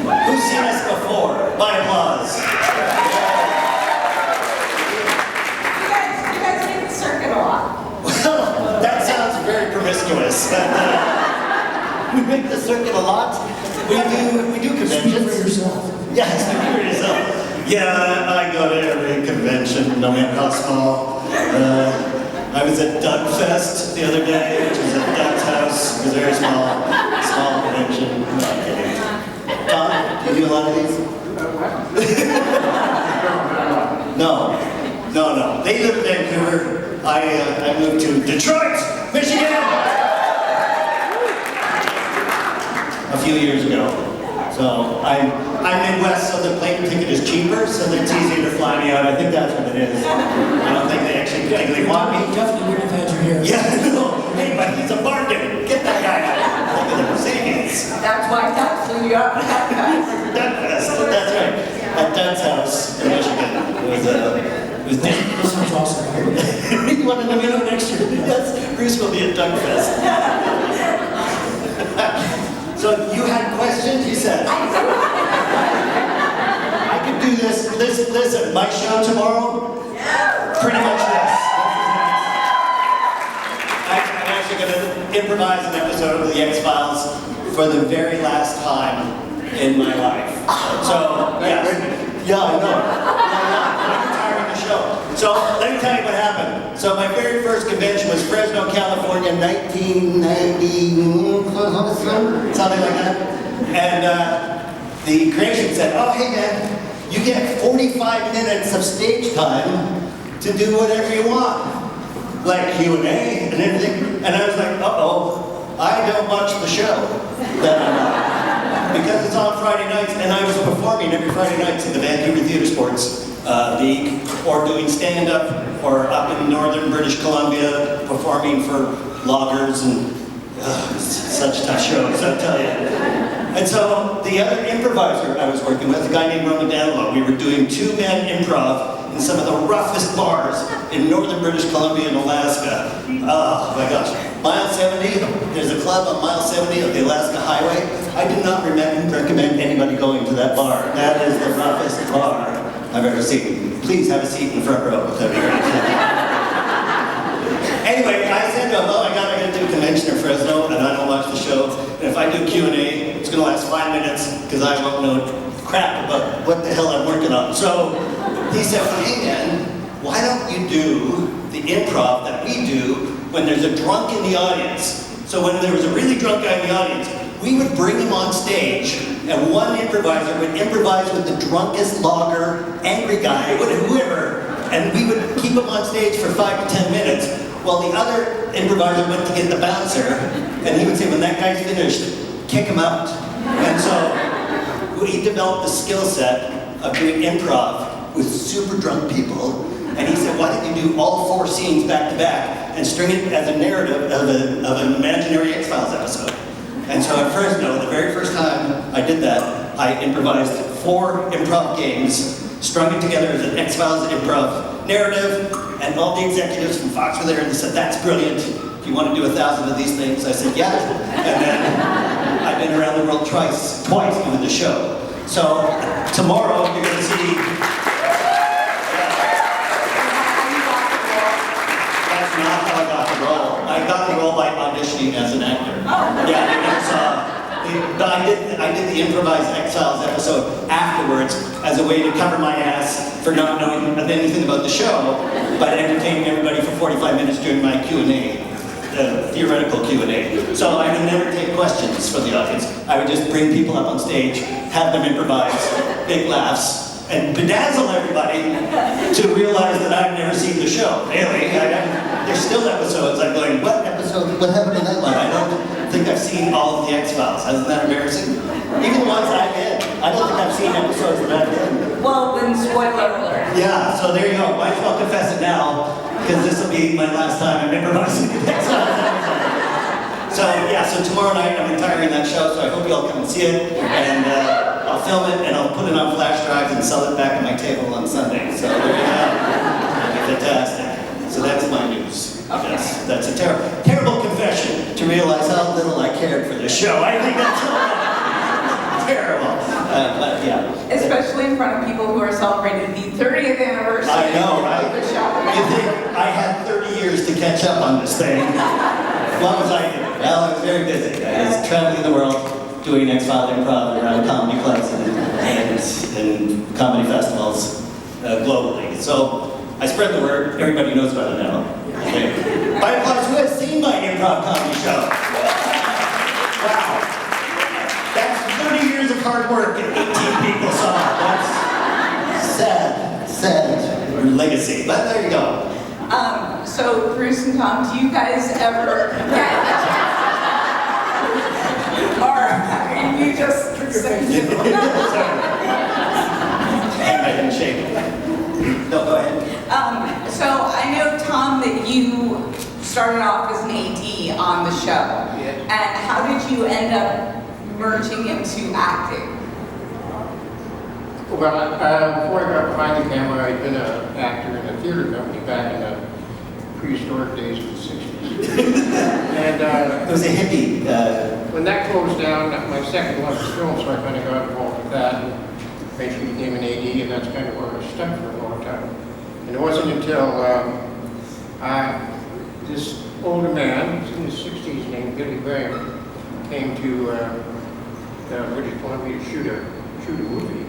Who's seen us before? By applause. You guys make the circuit a lot. Well, that sounds very promiscuous. We make the circuit a lot. We do conventions. Speak for yourself. Yeah, speak for yourself. Yeah, I go to every convention, no matter how small. I was at Doug Fest the other day, which was at Doug's house. It was a very small convention. No, I'm kidding. Tom, do you do a lot of these? No. They live in Vancouver. I moved to Detroit, Michigan, a few years ago. So I'm Midwest, so the plane ticket is cheaper, so it's easier to fly me out. I think that's what it is. I don't think they actually particularly want me. Definitely wouldn't have had you here. Yeah, no. Hey, but he's a bargain. Get that guy out. Look at the Mercedes. That's why that flew you up. Doug Fest, that's right. At Doug's house in Michigan. It was That sounds awesome. You want to let me know next year? Yes, Bruce will be at Doug Fest. So you had questions, you said? I could do this. Listen, my show tomorrow? Pretty much this. I'm actually going to improvise an episode of The X-Files for the very last time in my life. So, yes. Yeah, I know. I'm retiring the show. So, let me tell you what happened. So, my very first convention was Fresno, California, 1990, something like that. And the creation said, oh, hey man, you get 45 minutes of stage time to do whatever you want. Like Q&A and everything. And I was like, uh-oh, I don't watch the show that I'm on. Because it's on Friday nights, and I was performing every Friday nights in the Vancouver Theatre Sports League, or doing stand-up, or up in northern British Columbia, performing for loggers, and such tough shows, I'll tell you. And so, the other improviser I was working with, a guy named Roman Danilo, we were doing two-man improv in some of the roughest bars in northern British Columbia and Alaska. Oh my gosh. Mile 70, there's a club on Mile 70 of the Alaska Highway. I do not recommend anybody going to that bar. That is the roughest bar I've ever seen. Please have a seat in the front row. That'd be great. Anyway, I said to him, oh my God, I gotta do a convention in Fresno, and I don't watch the show. And if I do Q&A, it's gonna last 5 minutes, because I won't know crap about what the hell I'm working on. So he said, well, hey man, why don't you do the improv that we do when there's a drunk in the audience? So when there was a really drunk guy in the audience, we would bring him on stage, and one improviser would improvise with the drunkest logger, angry guy, whoever, and we would keep him on stage for 5 to 10 minutes, while the other improviser went to get the bouncer, and he would say, when that guy's finished, kick him out. And so he developed the skill set of doing improv with super drunk people, and he said, why don't you do all 4 scenes back to back and string it as a narrative of an imaginary X-Files episode. And so at Fresno, the very first time I did that, I improvised 4 improv games, strung it together as an X-Files improv narrative, and all the executives from Fox were there, and they said, that's brilliant. Do you want to do 1,000 of these things? I said, yeah. And then I've been around the world twice doing the show. So tomorrow you're going to see. That's not how I got the role. I got the role by auditioning as an actor. Yeah, you never saw. But I did the improvised X-Files episode afterwards as a way to cover my ass for not knowing anything about the show, but entertaining everybody for 45 minutes during my Q&A. Theoretical Q&A. So I would never take questions from the audience. I would just bring people up on stage, have them improvise, big laughs, and bedazzle everybody to realize that I've never seen the show. Really, there's still episodes I'm going, what episode, what happened in that one? I don't think I've seen all of the X-Files. Isn't that embarrassing? Even the ones I've in, I don't think I've seen episodes that I've in. Well, then spoiler alert. Yeah, so there you go. Might as well confess it now, because this will be my last time I'm improvising the X-Files episode. So yeah, so tomorrow night I'm retiring that show, so I hope you all come and see it, and I'll film it and I'll put it on flash drives and sell it back at my table on Sunday. So there you have it. It'll be fantastic. So that's my news. Yes, that's a terrible confession to realize how little I cared for this show. I think that's terrible. But yeah. Especially in front of people who are celebrating the 30th anniversary I know, right? of the show. You think I had 30 years to catch up on this thing? What was I doing? Well, I was very busy. I was traveling the world, doing X-File improv around comedy clubs and comedy festivals globally. So I spread the word. Everybody knows about it now. Okay. By applause, who has seen my improv comedy show? Wow. That's 30 years of hard work and 18 people saw it. That's sad legacy. But there you go. So Bruce and Tom, do you guys ever get or you just I didn't shake. No, go ahead. So I know, Tom, that you started off as an AD on the show. Yes. And how did you end up merging into acting? Well, before I got behind the camera, I'd been an actor in a theater company back in the prehistoric days of the 60s. And It was a hippie. when that closed down, my second love was film, so I kind of got involved with that and eventually became an AD, and that's kind of where I stuck for a long time. And it wasn't until this older man, he's in his 60s, named Billy Graham, came to British Columbia to shoot a movie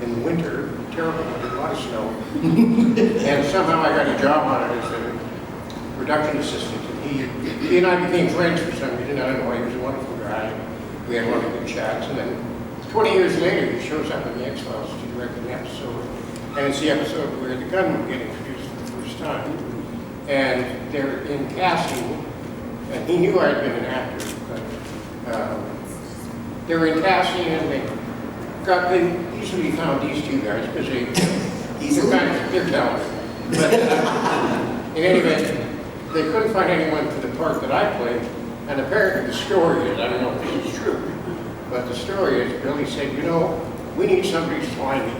in the winter, terrible winter, a lot of snow. And somehow I got a job on it as a production assistant. And he and I became friends for some reason. I don't know why. He was a wonderful guy. We had a lot of good chats. And then 20 years later, he shows up in the X-Files to direct an episode. And it's the episode where the gunmen get introduced for the first time. And they're in casting. And he knew I'd been an actor. But they were in casting and they easily found these two guys because they're talented. But in any event, they couldn't find anyone for the part that I played. And apparently the story is, I don't know if this is true, but the story is Billy said, you know, we need somebody slimy.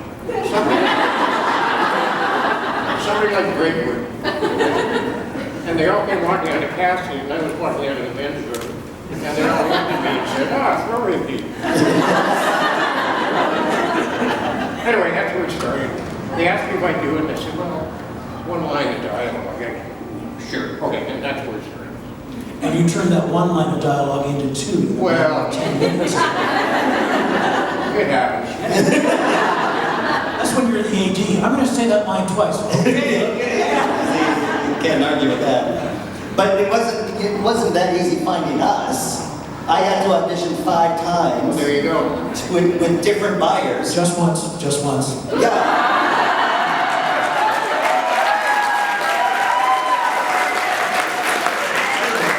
Somebody like Braidwood. And they all came walking out of casting, and I was walking out of the men's room. And they all looked at me and said, throw him in. Anyway, that's where it started. They asked me if I'd do it, and I said, well, one line of dialogue. Sure. Okay, and that's where it started. And you turned that one line of dialogue into two. Well, 10 minutes. it happens. That's when you're the AD. I'm going to say that line twice. Okay. You can't argue with that. But it wasn't that easy finding us. I had to audition 5 times. There you go. With different buyers. Just once. Yeah.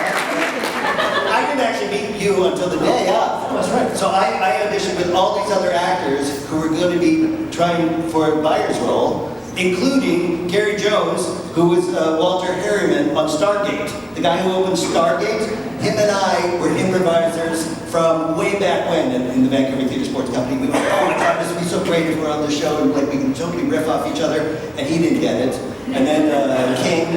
I didn't actually meet you until the day of. That's right. So I auditioned with all these other actors who were going to be trying for a buyer's role, including Gary Jones, who was Walter Harriman on Stargate. The guy who opened Stargate, him and I were improvisers from way back when in the Vancouver Theatre Sports Company. We went, oh my God, this would be so great if we're on the show and like we can totally riff off each other. And he didn't get it. And then King,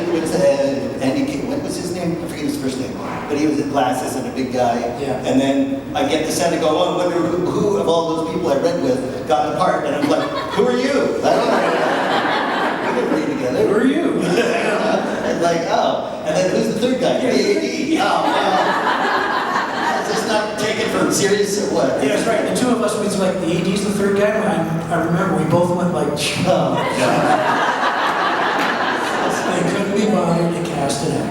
Andy King, what was his name? I forget his first name. But he was with glasses and a big guy. Yeah. And then I get the set and go, oh, I wonder who of all those people I read with got the part. And I'm like, who are you? I don't know. We didn't read together. Who are you? And like, oh. And then who's the third guy? The AD. Oh, wow. Is this not taken for serious or what? Yeah, that's right. The two of us, we was like, the AD's the third guy. I remember we both went like, Oh, God. they couldn't be bothered to cast it out.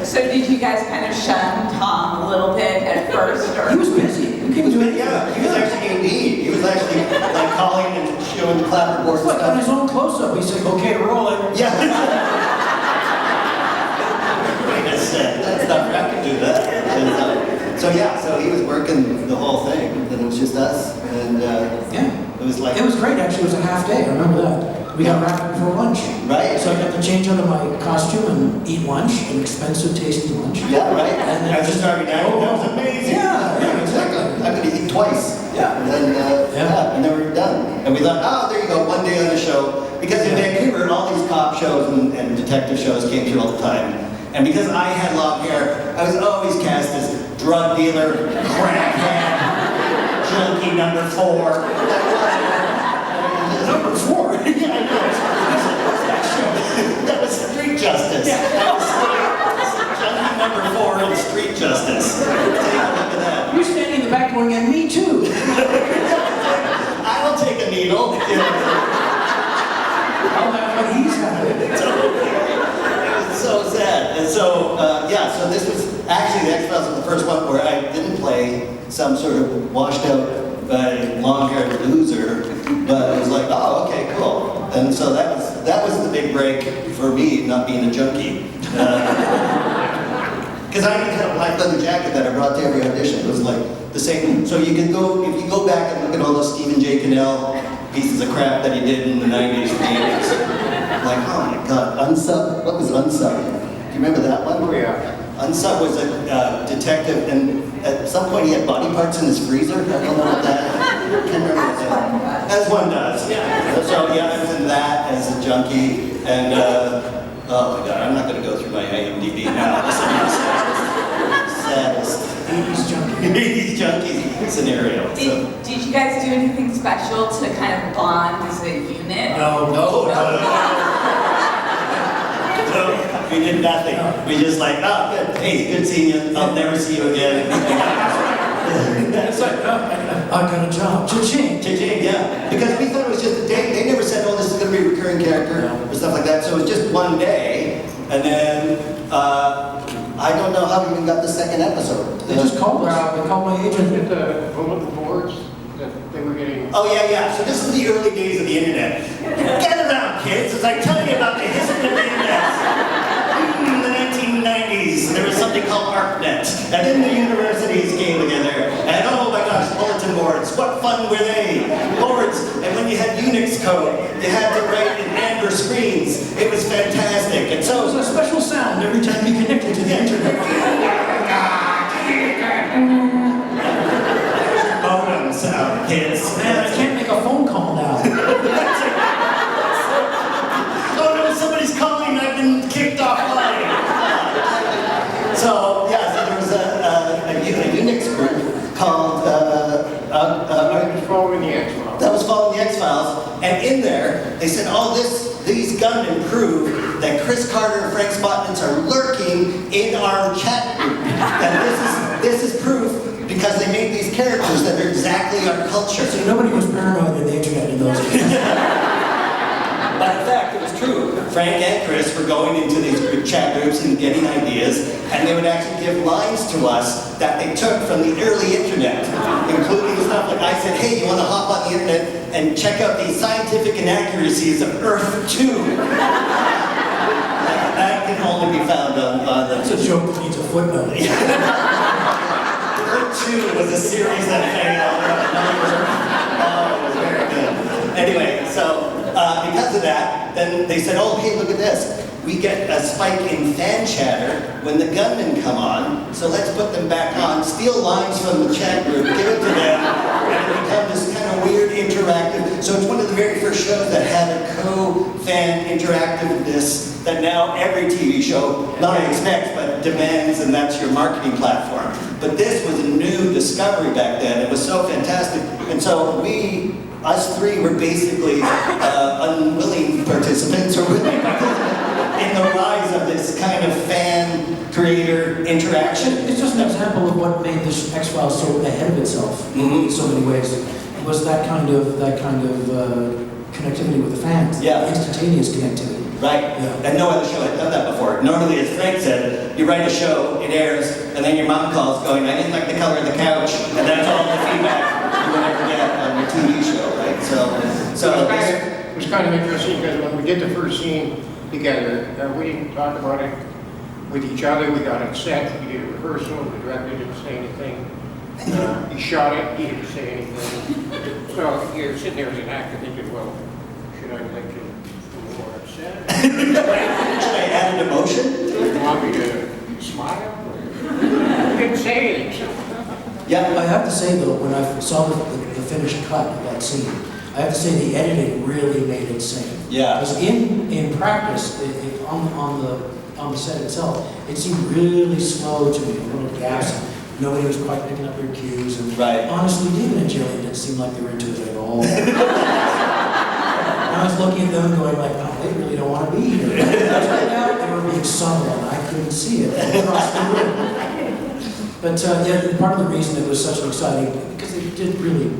So did you guys kind of shun Tom a little bit at first? Or? He was busy. He couldn't do it. Yeah, he was actually AD. He was actually like calling and showing the clapperboard and Look, on his stuff. own close-up, he said, okay, roll it. Yeah. Wait a second, that's not, I can do that. So yeah, so he was working the whole thing, and it was just us, and Yeah. it was like, It was great, actually. It was a half day. I remember that. We got wrapped before lunch. right? So I got to change out of my costume and eat lunch, an expensive tasting lunch. Yeah, right? And then I was just starting out, that was amazing. Yeah, exactly. I'm gonna eat twice. Yeah. And then, and then we were done. And we thought, oh, there you go, one day on the show. Because in Vancouver, all these cop shows and detective shows came through all the time. And because I had long hair, I was always cast as drug dealer, crackhead, junkie number 4. Number 4? Yeah, I know. That was Street Justice. Yeah. That was junkie number 4 in Street Justice. Take a look at that. You're standing in the back going, and me too. I will take a needle. I'll have what he's having. It was so sad. And so, so this was actually the X-Files was the first one where I didn't play some sort of washed out, long-haired loser, but it was like, oh, okay, cool. And so that was the big break for me, not being a junkie. Because I had a black leather jacket that I brought to every audition. It was like the same. So you can go, if you go back and look at all those Stephen J. Cannell pieces of crap that he did in the 90s and 80s. Like, oh my God, Unsub, what was Unsub? Do you remember that one? Oh, yeah. Unsub was a detective, and at some point he had body parts in his freezer. I don't know what that, I can't remember what that. As one does, yeah. So yeah, I was in that as a junkie, and oh my God, I'm not going to go through my IMDb now. This is the saddest 80s junkie. 80s junkie scenario. So. Did you guys do anything special to kind of bond as a unit? No. No, we did nothing. We just like, oh, good. Hey, good seeing you. I'll never see you again. It's like, oh, I got a job. Cha-ching. Cha-ching, yeah. Because we thought it was just a day. They never said, oh, this is going to be a recurring character or stuff like that. So it was just one day. And then, I don't know how we even got the second episode. They just called us. They called my agent. With the bulletin boards that they were getting. Oh, yeah. So this is the early days of the internet. Get around, kids. It's like telling you about the history of the internet. In the 1990s, there was something called ARPANET. And then the universities came together. And oh my gosh, bulletin boards. What fun were they? Boards. And when you had Unix code, you had to write in amber screens. It was fantastic. And It so was a special sound every time you connected to the internet. modem sound, kids. Man, I can't make a phone call now. Oh no, somebody's calling. I've been kicked offline. So yeah, so there was a Unix group called That was following the X-Files. that was following the X-Files, and in there they said, "Oh, these gunmen prove that Chris Carter and Frank Spotnitz are lurking in our chat group, and this is proof because they made these characters that are exactly our culture." So nobody was paranoid in the internet in those days. But in fact, it was true. Frank and Chris were going into these group chat groups and getting ideas, and they would actually give lines to us that they took from the early internet, including stuff like, I said, hey, you want to hop on the internet and check out the scientific inaccuracies of Earth 2? That can only be found on That's a joke that needs a footnote. Earth 2 was a series that failed. Oh, it was very good. Anyway, so because of that, then they said, oh, hey, look at this. We get a spike in fan chatter when the gunmen come on, so let's put them back on, steal lines from the chat group, give it to them, and it become this kind of weird interactive. So it's one of the very first shows that had a co-fan interactiveness that now every TV show not only expects, but demands, and that's your marketing platform. But this was a new discovery back then. It was so fantastic. And so us three were basically unwilling participants or willing participants in the rise of this kind of fan-creator interaction. It's just an example of what made this X-Files so ahead of itself in so many ways. It was that kind of connectivity with the fans, Yeah. instantaneous connectivity. Right? Yeah. And no other show had done that before. Normally, as Frank said, you write a show, it airs, and then your mom calls going, I didn't like the color of the couch, and that's all the feedback you would ever get on your TV show, right? It was kind of interesting because when we did the first scene together, we didn't talk about it with each other. We got it set, we did a rehearsal, the director didn't say anything. He shot it, he didn't say anything. So you're sitting there as an actor thinking, well, should I make it more upset? Should I add an emotion? Do you want me to smile? He didn't say anything. Yeah. I have to say though, when I saw the finished cut of that scene, I have to say the editing really made it sing. Yeah. Because in practice, on the set itself, it seemed really slow to me, little gaps. nobody was quite picking up their cues. And Right. honestly, David and Jillian didn't seem like they were into it at all. I was looking at them going like, oh, they really don't want to be here. Right now, they were being subtle, and I couldn't see it across the room. But yeah, part of the reason it was such an exciting, because they did really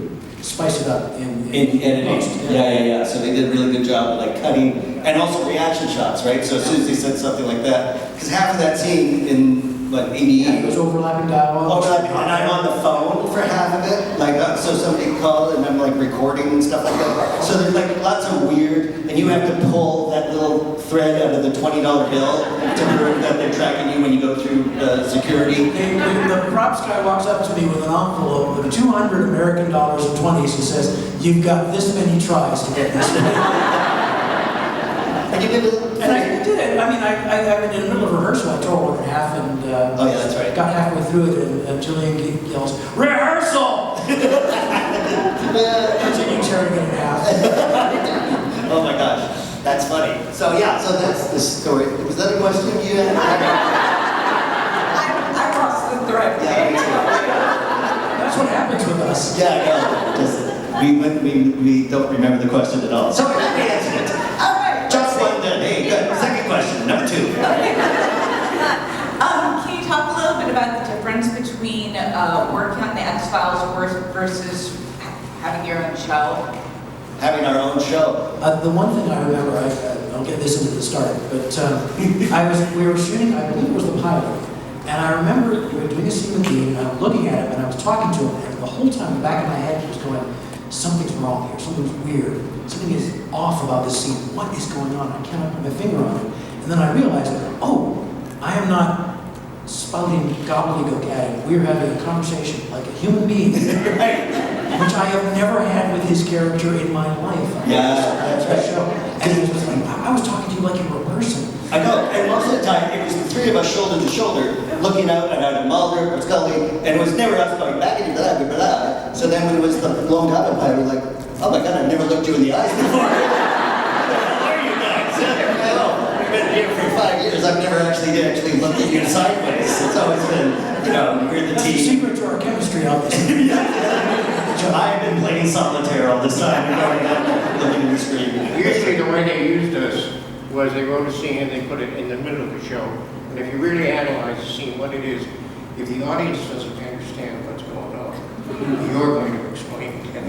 spice it up in editing. post, Yeah. So they did a really good job of like cutting, and also reaction shots, right? So as soon as they said something like that, because half of that scene in like 88. It was overlapping dialogue. And I'm on the phone for half of it, like so somebody called and I'm like recording and stuff like that. So there's like lots of weird, and you have to pull that little thread out of the $20 bill to prove that they're tracking you when you go through security. The props guy walks up to me with an envelope of 200 American dollars and 20s and says, "You've got this many tries to get this many." And you did it. And I did it. I mean, I in the middle of rehearsal, I tore one in half and Oh yeah, that's right. got halfway through it, and Jillian yells, "Rehearsal!" Continue tearing it in half. Oh my gosh, that's funny. So yeah, so that's the story. Was that a question you had? I lost the thread. Yeah, me too. That's what happens with us. Yeah, no, just we don't remember the question at all. So we answered it. All right. Just one then. Hey, good. Second question, number 2. Can you talk a little bit about the difference between working on the X-Files versus having your own show? Having our own show. The one thing I remember, I'll get this into the start, but we were shooting, I believe it was the pilot, and I remember we were doing a scene with Dean, and I was looking at him, and I was talking to him, and the whole time in the back of my head he was going, something's wrong here, something's weird, something is off about this scene, what is going on? I cannot put my finger on it. And then I realized, oh, I am not spouting gobbledygook at him. We're having a conversation like a human being, which I have never had with his character in my life. Yeah, that's right. Show. And he was like, I was talking to you like you were a person. I know, and most of the time it was the three of us shoulder to shoulder, looking out at either Mulder or Scully, and it was never us going back into blah, blah, blah. So then when it was the Lone Gunmen pilot, we were like, oh my God, I've never looked you in the eyes before. Where are you guys? I know, we've been here for 5 years, I've never actually looked at you sideways. It's always been, we're the That's the team. secret to our chemistry, obviously. I've been playing solitaire all this time, looking at the screen. Usually the way they used us was they wrote a scene and they put it in the middle of the show. And if you really analyze the scene, what it is, if the audience doesn't understand what's going on, you're going to explain it to them.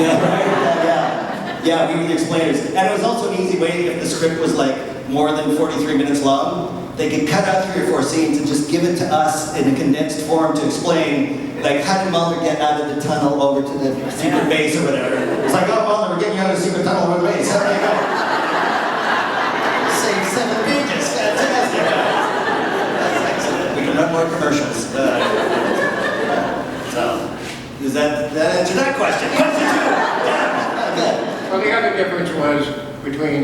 Yeah, right? Yeah, we were the explainers. And it was also an easy way, if the script was like more than 43 minutes long, they could cut out 3 or 4 scenes and just give it to us in a condensed form to explain, like, how did Mulder get out of the tunnel over to the secret base or whatever. It's like, oh, Mulder, we're getting you out of the secret tunnel over the base. How do you go? Save 7 pages. Fantastic. That's excellent. We can run more commercials. So, does that answer that question? Question 2. Yeah. Okay. Well, the other difference was between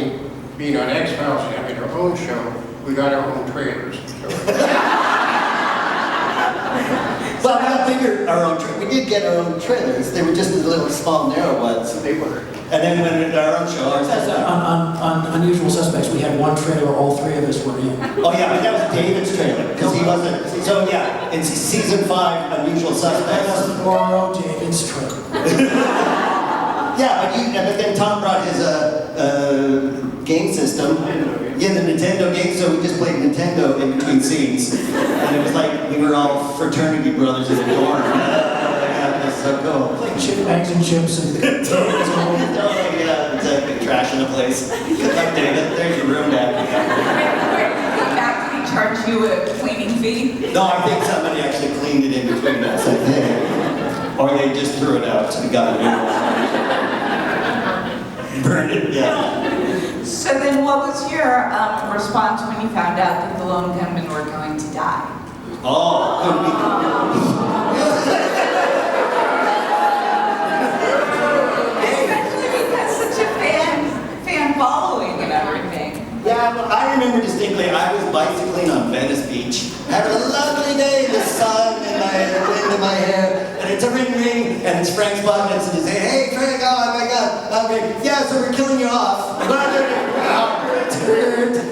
being on X-Files and having our own show, we got our own trailers. Well, we got bigger, our own we did get our own trailers. They were just the little small, narrow ones. They were. And then when we did our own show, ours has On Unusual Suspects, we had one trailer all 3 of us were in. Oh yeah, but that was David's trailer, because he wasn't, so yeah, in season 5, Unusual That Suspects. was borrow David's trailer. Yeah, but then Tom brought his game system. Yeah, the Nintendo game, so we just played Nintendo in between scenes. And it was like we were all fraternity brothers in a dorm. Yeah, that's so cool. Like chip bags and chips and Yeah, exactly. Trash in the place. Good luck, David. There's your room back. Back, did he charge you a cleaning fee? No, I think somebody actually cleaned it in between us. I think. Or they just threw it out and got a new one. Burned it, yeah. So then what was your response when you found out that the Lone Gunmen were going to die? Oh, could be. Especially because such a fan following and everything. Yeah, well, I remember distinctly, I was bicycling on Venice Beach, having a lovely day, the sun and the wind in my hair, and it's a ring, and it's Frank's button, and he's saying, hey Frank, oh my God, okay, yeah, so we're killing you off.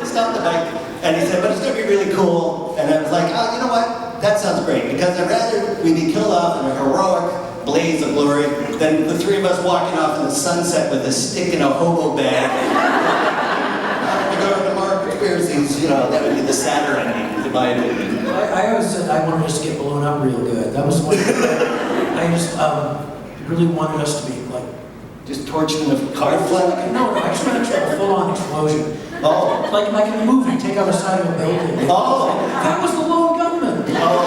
Stop the bike. And he said, but it's going to be really cool. And I was like, oh, you know what? That sounds great. Because I'd rather we be killed off in a heroic blaze of glory than the three of us walking off in the sunset with a stick in a hobo bag. To go to the more conspiracies, you know, that would be the sadder ending, in my opinion. I always said I wanted us to get blown up real good. That was one thing I just really wanted us to be like... Just torched in a car flak? No, I just wanted a full-on explosion. Oh. Like in the movie, take out the side of a building. Oh. That was the Lone Gunmen. Oh.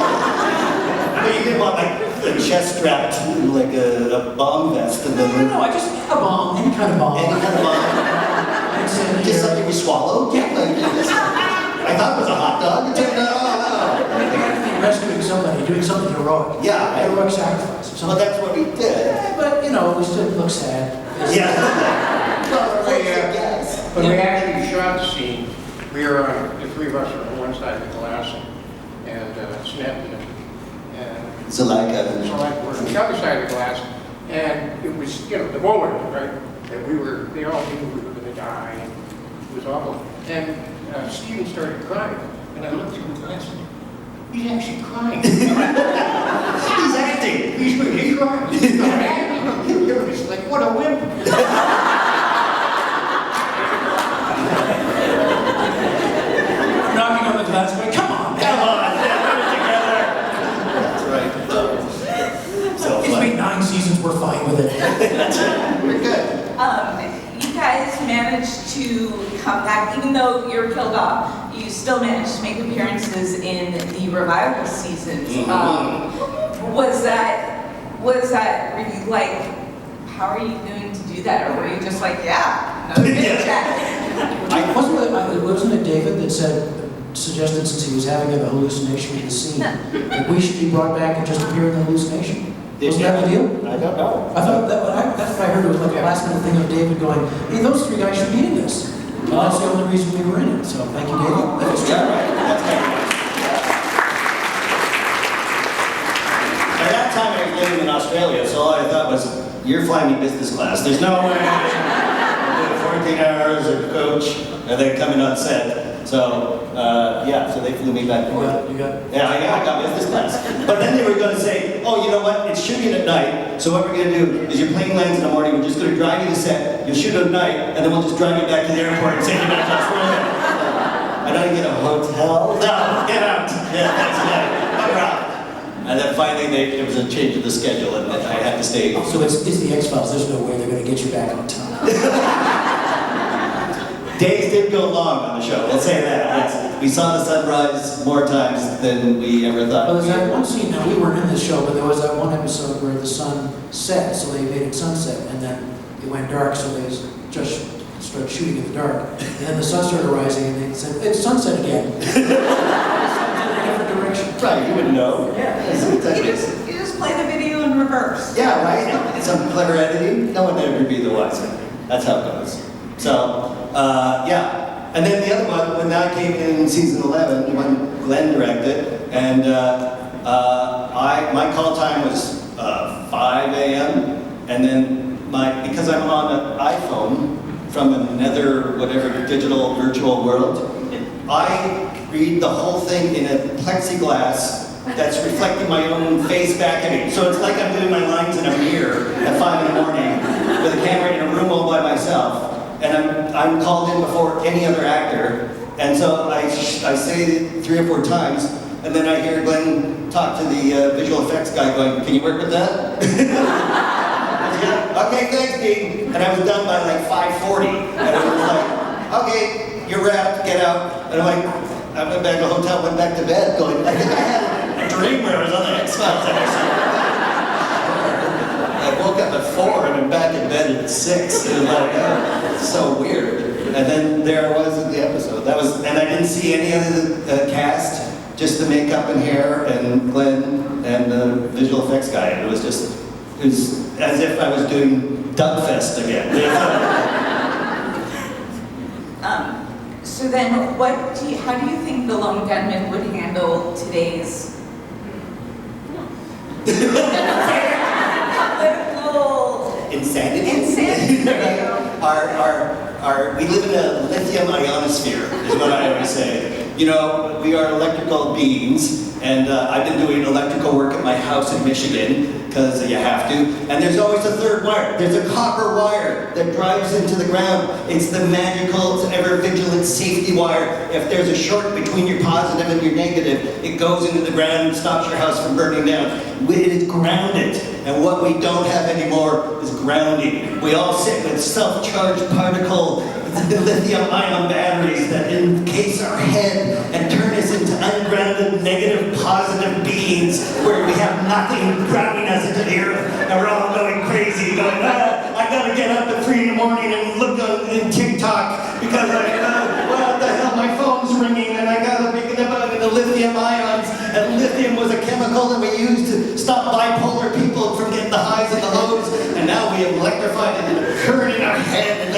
But you didn't want like a chest strapped like a bomb vest and then... No, I just a bomb, any kind of bomb. Any kind of bomb? Just something we swallowed? Yeah. Like, I thought it was a hot dog. It turned out, I mean, they had to be rescuing somebody, doing something heroic. Yeah. Heroic sacrifice. Well, that's what we did. Yeah, but, you know, we still look sad. Yeah. When we actually shot the scene, we were on, the three of us were on one side of the glass, and Snap and So like so like we're on the other side of the glass, and it was, you know, the moment, right, that they all knew we were going to die, and it was awful. And Steven started crying, and I looked through the glass, and he's actually crying. he's acting. He's crying. He's acting. You're just like, what a wimp. Knocking on the glass, going, come on, Come on, yeah, put it together. That's right. So It's fun. been 9 seasons, we're fine with it. That's it. We're good. You guys managed to come back, even though you were killed off, you still managed to make appearances in the revival seasons. Was that really like, how are you going to do that? Or were you just like, yeah, another big check? Wasn't it David that suggested, since he was having a hallucination in the scene, that we should be brought back and just appear in the hallucination? Wasn't that the deal? I don't know. I thought that's what I heard. It was like a last minute thing of David going, hey, those 3 guys should be in this. And that's the only reason we were in it. So thank you, David. That was true. Yeah, right. That's right. By that time I was living in Australia, so all I thought was, you're flying me business class. There's no way I'm doing 14 hours of coach and then coming on set. So, yeah, so they flew me back You forth. got Yeah, I got business class. But then they were going to say, oh, you know what? It's shooting at night. So what we're going to do is your plane lands in the morning. We're just going to drive you to set. You'll shoot at night, and then we'll just drive you back to the airport and send you back to Australia. I don't get a hotel. No, get out. Yeah, that's right. No problem. And then finally, there was a change of the schedule, and I had to stay. So it's the X-Files. There's no way they're going to get you back on time. Days did go long on the show. We'll say that. Yes. We saw the sunrise more times than we ever thought. Well, there's that one scene, now we weren't in this show, but there was that one episode where the sun set, so they made it sunset, and then it went dark, so they just started shooting in the dark. And then the sun started rising, and they said, it's sunset again. It's in a different direction. Right, you wouldn't know. Yeah. You just play the video in reverse. Yeah, right? Some clever editing. No one would ever be the wiser. That's how it goes. So, yeah. And then the other one, when I came in season 11, when Glenn directed, and my call time was 5 a.m. And then because I'm on an iPhone from another whatever digital virtual world, I read the whole thing in a plexiglass that's reflecting my own face back at me. So it's like I'm doing my lines in a mirror at 5 in the morning with a camera in a room all by myself. And I'm called in before any other actor. And so I say it 3 or 4 times, and then I hear Glenn talk to the visual effects guy going, can you work with that? Yeah, okay, thanks, Dean. And I was done by like 5:40. And I was like, okay, you're wrapped, get out. And I'm like, I went back to the hotel, went back to bed, going, I think I had a dream where I was on the X-Files episode. I woke up at 4 and I'm back in bed at 6. And like, oh, it's so weird. And then there I was in the episode. And I didn't see any of the cast, just the makeup and hair and Glenn and the visual effects guy. And it was as if I was doing Dugfest again. So then, how do you think the Lone Gunmen would handle today's political Insanity. insanity? we live in a lithium ionosphere, is what I always say. You know, we are electrical beings, and I've been doing electrical work at my house in Michigan, because you have to, and there's always a third wire. There's a copper wire that drives into the ground. It's the magical, ever-vigilant safety wire. If there's a short between your positive and your negative, it goes into the ground and stops your house from burning down. It is grounded, and what we don't have anymore is grounding. We all sit with self-charged particle lithium-ion batteries that encase our head and turn us into ungrounded, negative, positive beings where we have nothing grounding us into the earth, and we're all going crazy, going, I gotta get up at 3 in the morning and look in TikTok because what the hell, my phone's ringing and I gotta pick it up into lithium ions, and lithium was a chemical that we used to stop bipolar people from getting the highs and the lows, and now we have electrified it and current in our head, and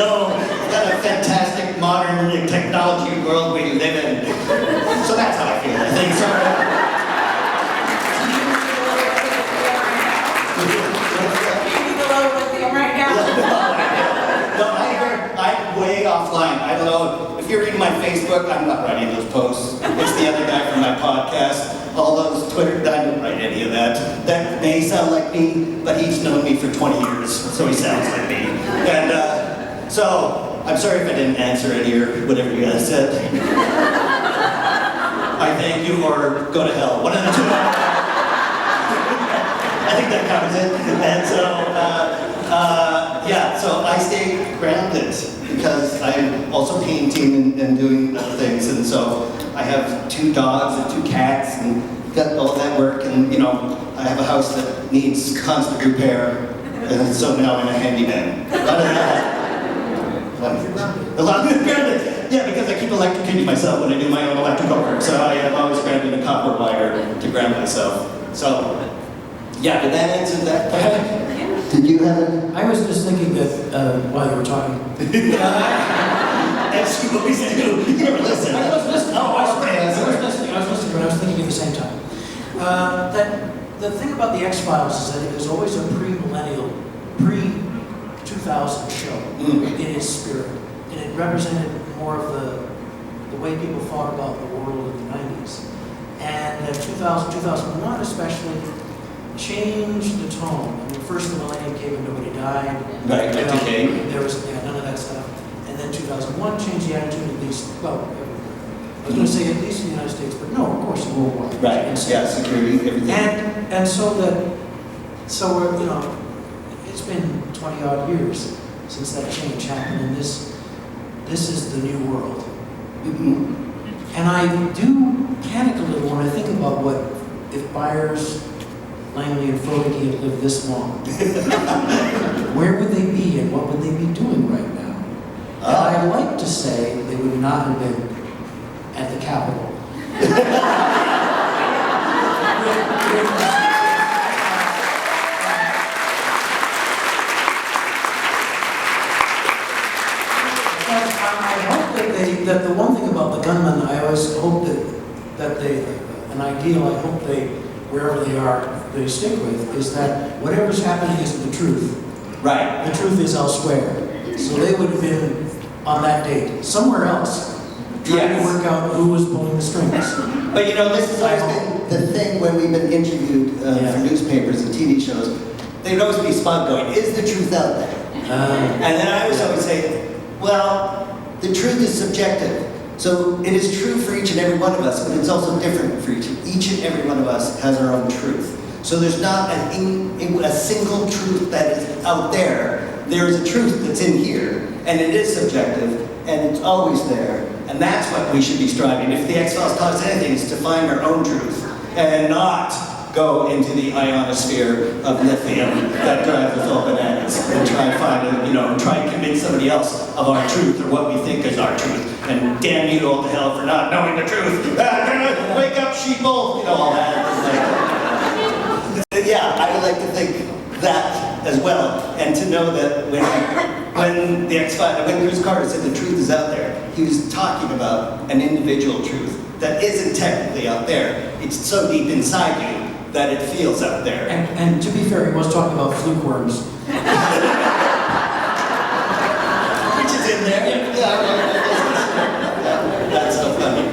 what a fantastic modern technology world we live in. So that's how I feel, I think. So, right now. No, I'm way offline. I don't know. If you're reading my Facebook, I'm not writing those posts. It's the other guy from my podcast. All those Twitter, I don't write any of that. That may sound like me, but he's known me for 20 years, so he sounds like me. And so, I'm sorry if I didn't answer any or whatever you guys said. I thank you or go to hell. One of the two. I think that covers it. And so, yeah, so I stay grounded because I'm also painting and doing other things. And so I have 2 dogs and 2 cats and got all that work. And, you know, I have a house that needs constant repair. And so now I'm a handyman. Other than that, a lot of grounded. Yeah, because I keep electrocuting myself when I do my own electrical work. So I am always grounded in a copper wire to ground myself. So, yeah, did that answer that question? Did you have it? I was just thinking that while you were talking. As you always do. You never listen. I was listening. Oh, okay. I was listening, but I was thinking at the same time. That the thing about the X-Files is that it was always a pre-millennial, pre-2000 show in its spirit. And it represented more of the way people thought about the world in the 90s. And 2000, 2001 especially, changed the tone. I mean, first the millennium came and nobody died. Right, okay. There was none of that stuff. And then 2001 changed the attitude at least, well, I was going to say at least in the United States, but no, of course, worldwide. Right, yeah, security, everything. And so we're, you know, it's been 20 odd years since that change happened, and this is the new world. And I do panic a little when I think about what if Byers, Langley, and Fogarty had lived this long. Where would they be and what would they be doing right now? And I'd like to say they would not have been at the Capitol. That the one thing about the gunmen, I always hope that they, an ideal I hope they, wherever they are, they stick with, is that whatever's happening isn't the truth. Right. The truth is elsewhere. So they would have been on that date, somewhere else, trying to work out who was pulling the strings. But you know, this has always been the thing when we've been interviewed for newspapers and TV shows. There'd always be spot going, is the truth out there? And then I always say, well, the truth is subjective. So it is true for each and every one of us, but it's also different for each and every one of us has our own truth. So there's not a single truth that is out there. There is a truth that's in here, and it is subjective, and it's always there. And that's what we should be striving. If the X-Files taught us anything, is to find our own truth, and not go into the ionosphere of lithium that drives us all bananas and try and convince somebody else of our truth or what we think is our truth. And damn you all to hell for not knowing the truth. Wake up, sheeple, you know, all that. Yeah, I would like to think that as well, and to know that when the X-Files, when Chris Carter said the truth is out there, he was talking about an individual truth that isn't technically out there. It's so deep inside you that it feels out there. And to be fair, he was talking about fluke worms. Which is in there. That's so funny.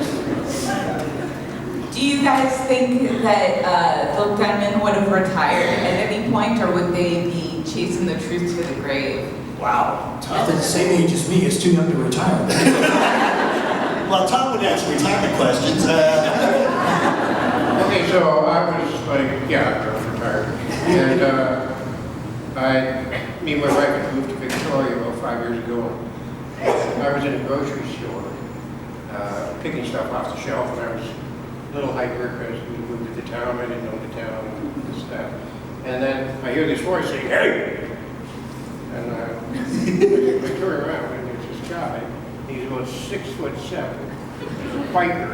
Do you guys think that the gunmen would have retired at any point, or would they be chasing the truth to the grave? Wow. If they're the same age as me, it's too young to retire. Well, Tom would answer retirement questions. Okay, so I was like, yeah, I was retired. And me and my wife had moved to Victoria about 5 years ago. I was in a grocery store, picking stuff off the shelf, and I was a little hyper because we moved to the town, I didn't know the town, and this, that. And then I hear this voice saying, hey! And I turn around, and there's this guy, he's about 6'7", he's a biker,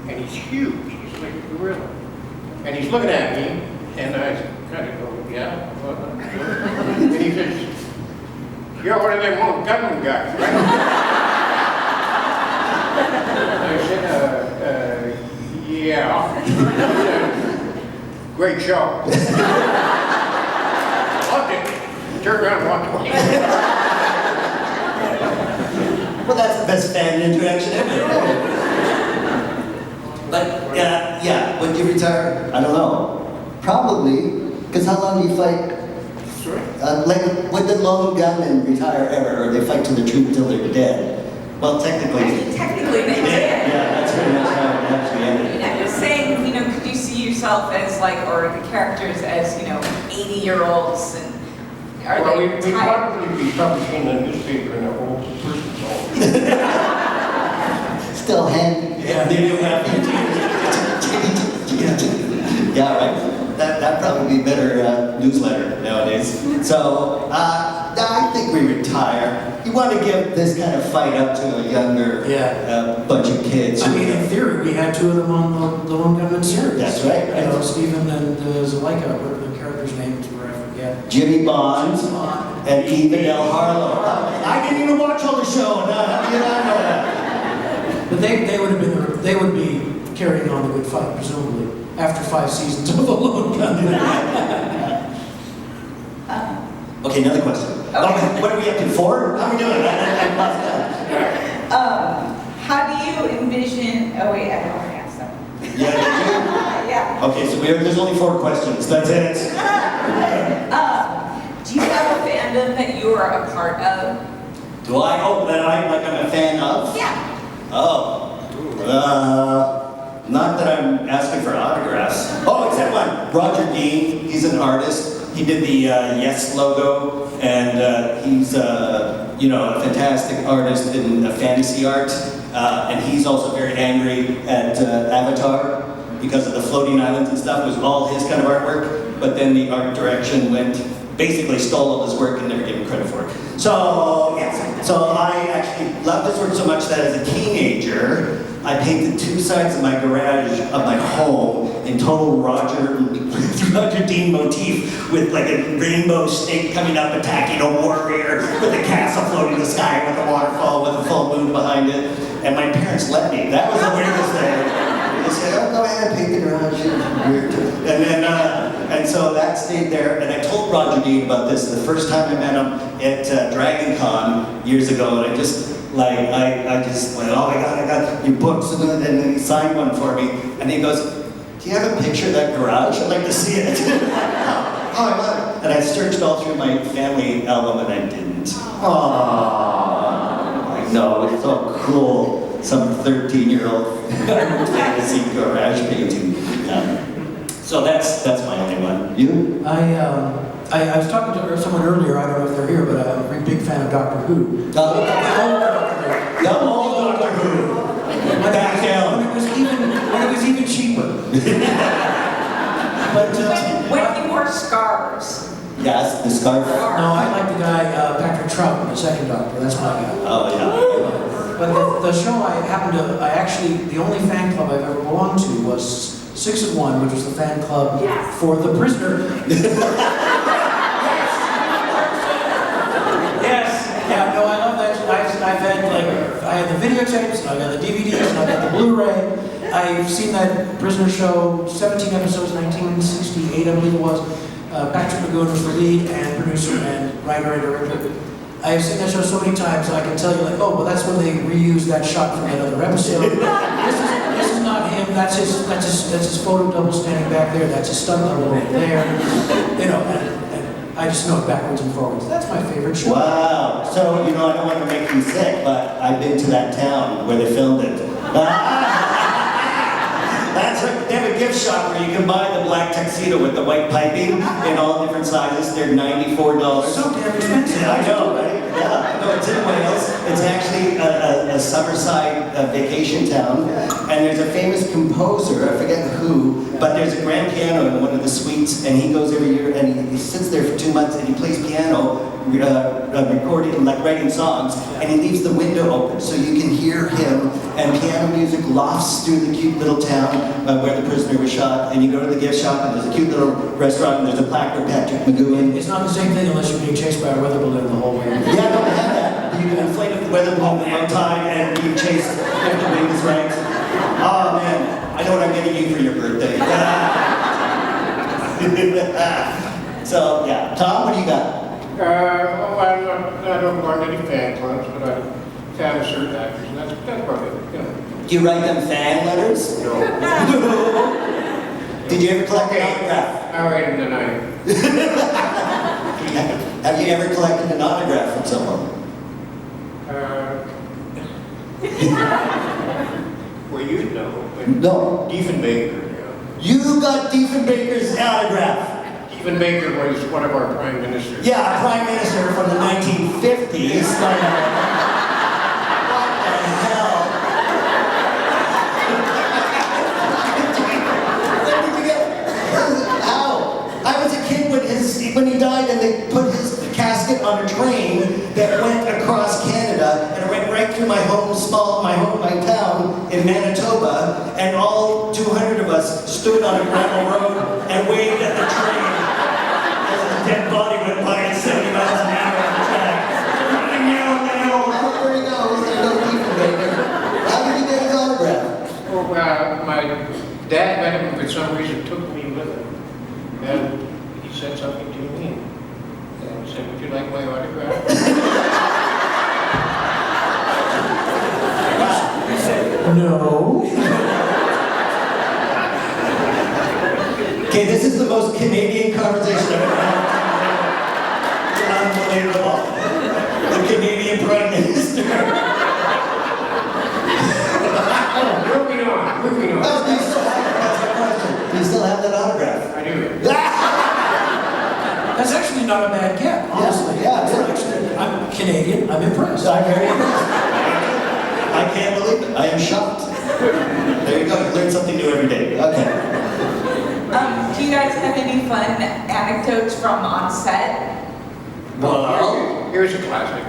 and he's huge, he's like a gorilla. And he's looking at me, and I kind of go, yeah, well, and he says, you're one of them Lone Gunmen guys, right? I said, yeah. Great show. Loved it. Turned around and walked away. Well, that's the best fan interaction ever. But, yeah, when you retire, I don't know. Probably, because how long do you fight? Sorry? Like, would the Lone Gunmen retire ever, or they fight to the truth until they're dead? Well, technically. Technically, they did. Yeah, that's pretty much how it actually ended. I'm just saying, could you see yourself as or the characters as, 80-year-olds, and are Well, they we'd tired? probably be publishing the newspaper in a whole person's home. Still handy. Yeah. They do have Yeah, right. That'd probably be better newsletter nowadays. So, I think we retire. You want to give this kind of fight up to a younger bunch of kids. I mean, in theory, we had two of them on the Lone Gunmen series. That's right. Stephen and Zuleika, whatever the characters' names were, I forget. Jimmy Bond and Ethan L. Harlow. I didn't even watch all the show. How did I know that? But they would be carrying on the good fight, presumably, after 5 seasons of the Lone Gunmen. Okay, another question. Okay. What are we up to? 4? How are we doing? I lost count. How do you envision? Oh wait, I already asked that. Yeah, did you? Yeah. Okay, so there's only 4 questions. That's it. Do you have a fandom that you are a part of? Do I? Oh, that I'm a fan of? Yeah. Oh. Not that I'm asking for autographs. Oh, except one. Roger Dean. He's an artist. He did the Yes logo, and he's a fantastic artist in fantasy art. And he's also very angry at Avatar because of the floating islands and stuff. It was all his kind of artwork, but then the art direction basically stole all his work and never gave him credit for it. So, yes. So I actually loved his work so much that as a teenager, I painted 2 sides of my garage of my home in total Roger Dean motif with like a rainbow snake coming up attacking a warrior with a castle floating in the sky with a waterfall with a full moon behind it. And my parents let me. That was the weirdest thing. They said, oh, go ahead, paint the garage. And then, and so that stayed there. And I told Roger Dean about this the first time I met him at Dragon Con years ago. And I just went, oh my God, I got your books. And then he signed one for me. And he goes, do you have a picture of that garage? I'd like to see it. Oh, I love it. And I searched all through my family album and I didn't. Aww. I know, it's so cool. Some 13-year-old fantasy garage painting. So that's my only one. You? I was talking to someone earlier, I don't know if they're here, but I'm a very big fan of Doctor Who. The old Doctor Who. Back down. When it was even cheaper. But When you wore scarves. Yes, the scarf. no, I like the guy Patrick Troughton, the second Doctor. That's my guy. Oh yeah. But the show the only fan club I've ever belonged to was 6 of 1, which was the fan club for The Prisoner. Yes. Yeah, no, I love that. I've had I had the videotapes, and I've got the DVDs, and I've got the Blu-ray. I've seen that Prisoner show, 17 episodes, 1968, I believe it was. Patrick McGowan was the lead and producer and writer and director. I've seen that show so many times, I can tell you, like, oh, well, that's when they reused that shot from that other episode. This is not him. That's his photo double standing back there. That's his stunt double over there. You know, and I just know it backwards and forwards. That's my favorite show. Wow. So, you know, I don't want to make you sick, but I've been to that town where they filmed it. That's right. They have a gift shop where you can buy the black tuxedo with the white piping in all different sizes. They're $94. So damn expensive. I know, right? Yeah. No, it's in Wales. It's actually a summerside vacation town. And there's a famous composer, I forget who, but there's a grand piano in one of the suites, and he goes every year and he sits there for 2 months and he plays piano, recording, like writing songs, and he leaves the window open so you can hear him, and piano music lofts through the cute little town where the prisoner was shot, and you go to the gift shop and there's a cute little restaurant and there's a plaque for Patrick McGowan. It's not the same thing unless you're being chased by a weather balloon the whole way. Yeah, no, they have that. You can inflate the weather balloon one time and be chased if the wind is right. Oh man, I know what I'm getting you for your birthday. So yeah, Tom, what do you got? I don't belong to any fan clubs, but I'm a fan of certain actors, and that's about it. You know. Do you write them fan letters? No. Did you ever collect an autograph? I write them tonight. Have you ever collected an autograph from someone? Well, you know, but No. Diefenbaker, yeah. You got Diefenbaker's autograph. Diefenbaker was one of our prime ministers. Yeah, a prime minister from the 1950s. What the hell? Where did you get? How? I was a kid when he died, and they put his casket on a train that went across Canada, and it went right through my town in Manitoba, and all 200 of us stood on a gravel road and waved at the train as his dead body went by at 70 miles an hour on the track. There he goes. There goes Diefenbaker. How did you get his autograph? Well, my dad met him, for some reason took me with him, and he said something to me, and he said, "Would you like my autograph?" No. Okay, this is the most Canadian conversation I've ever had. Unbelievable. The Canadian Prime Minister. Moving on. Do you still have it? That's my question. Do you still have that autograph? I do. That's actually not a bad get, honestly. Yeah, Actually, I'm Canadian. I'm impressed. I'm very impressed. I can't believe it. I am shocked. There you go. You learn something new every day. Okay. Do you guys have any fun anecdotes from on set? Well, Here's a classic.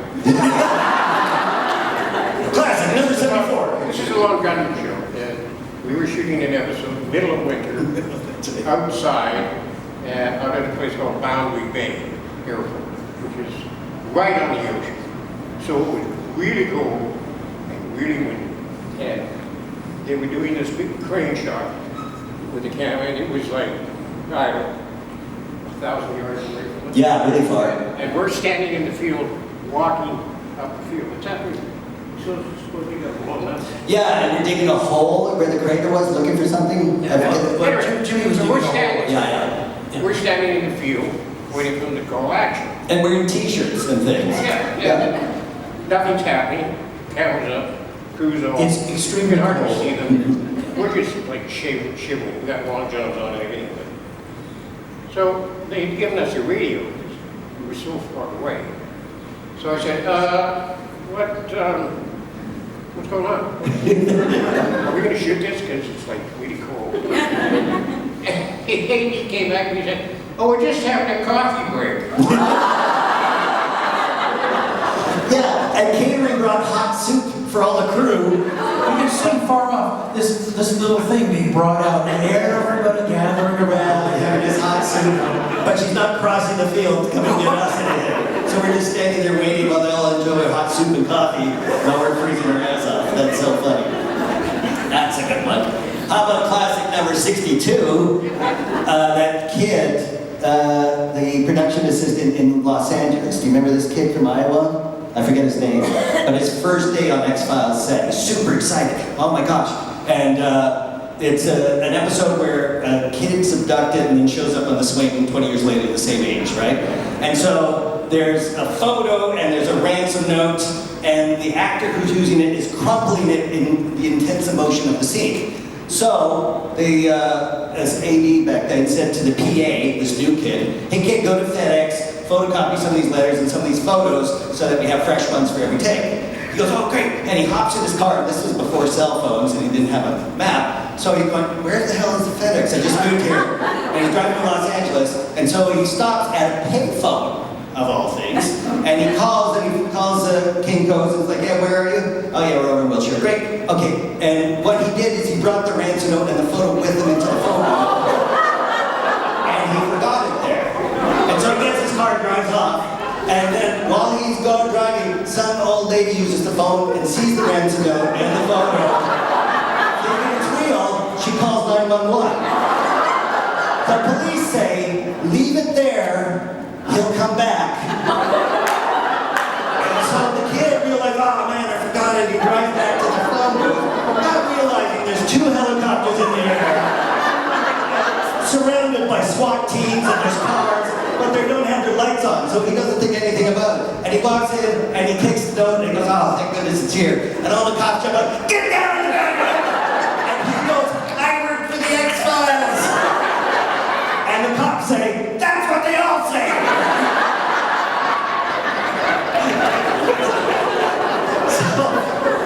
classic, number 74. This is a Lone Gunmen show, and we were shooting an episode, middle of winter, outside, out at a place called Boundary Bay Airport, which is right on the ocean. So it was really cold and really windy. And they were doing this big crane shot with the camera, and it was like, I don't know, 1,000 yards away from us. Yeah, really far. And we're standing in the field, walking up the field. What's happening? So supposed to be a blown up. Yeah, and you're digging a hole where the crater was, looking for something. Yeah, well, Jimmy was So doing we're all standing, Yeah. we're standing in the field, waiting for them to call action. And wearing t-shirts and things. Yeah. Nothing's happening. Cameras up, crews on. It's extremely It's hard to cold. see them. We're just like shivering. We got long johns on and everything. So they'd given us a radio because we were so far away. So I said, what's going on? Are we going to shoot this? Because it's like really cold. And he came back and he said, oh, we're just having a coffee break. Yeah, and catering brought hot soup for all the crew. You can see far off this little thing being brought out, and everybody gathering around. Having this hot soup. But she's not crossing the field to come and get us anything. So we're just standing there waiting while they all enjoy hot soup and coffee while we're freezing our ass off. That's so funny. That's a good one. How about classic number 62? That kid the production assistant in Los Angeles. Do you remember this kid from Iowa? I forget his name, but his first day on X-Files set, he's super excited. Oh my gosh. And it's an episode where a kid's abducted and then shows up on the swing 20 years later, the same age, right? And so there's a photo and there's a ransom note, and the actor who's using it is crumpling it in the intense emotion of the scene. So the as AD back then said to the PA, this new kid, hey kid, go to FedEx, photocopy some of these letters and some of these photos so that we have fresh ones for every take. He goes, oh great, and he hops in his car, and this was before cell phones and he didn't have a map, so he's going, where the hell is the FedEx? I just moved here. And he's driving to Los Angeles, and so he stops at a payphone, of all things, and he calls Kinko's and he's like, yeah, where are you? Oh yeah, we're over in Wilshire. Great, okay. And what he did is he brought the ransom note and the photo with him into the phone booth. And he forgot it there. And so he gets his car, drives off, and then while he's gone driving, some old lady uses the phone and sees the ransom note and the photo. Thinking it's real, she calls 911. The police say, leave it there, he'll come back. And so the kid realized, oh man, I forgot it. He drives back to the phone booth, not realizing there's 2 helicopters in the air, surrounded by SWAT teams and there's cars, but they don't have their lights on, so he doesn't think anything about it. And he walks in and he takes the note and he goes, oh, thank goodness it's here. And all the cops jump up, get down! And he goes, I work for the X-Files. And the cops say, that's what they all say.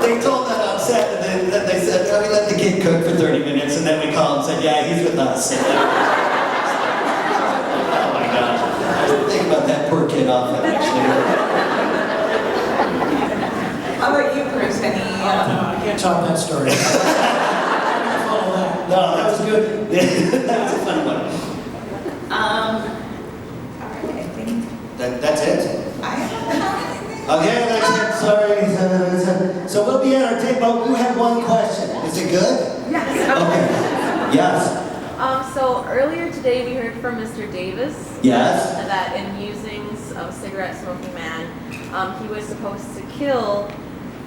They told that on set, and then they said, oh, we let the kid cook for 30 minutes, and then we called and said, yeah, he's with us. Oh my gosh. I didn't think about that poor kid often, actually. How about you, Chris? Any? No, I can't top that story. Follow that. No, that was good. That was a fun one. All right, I think That's it? I don't have anything. Okay, that's it. Sorry. So we'll be at our table. You have one question. Is it good? Yes. Okay. Yes. So earlier today we heard from Mr. Davis Yes. that in musings of cigarette smoking man, he was supposed to kill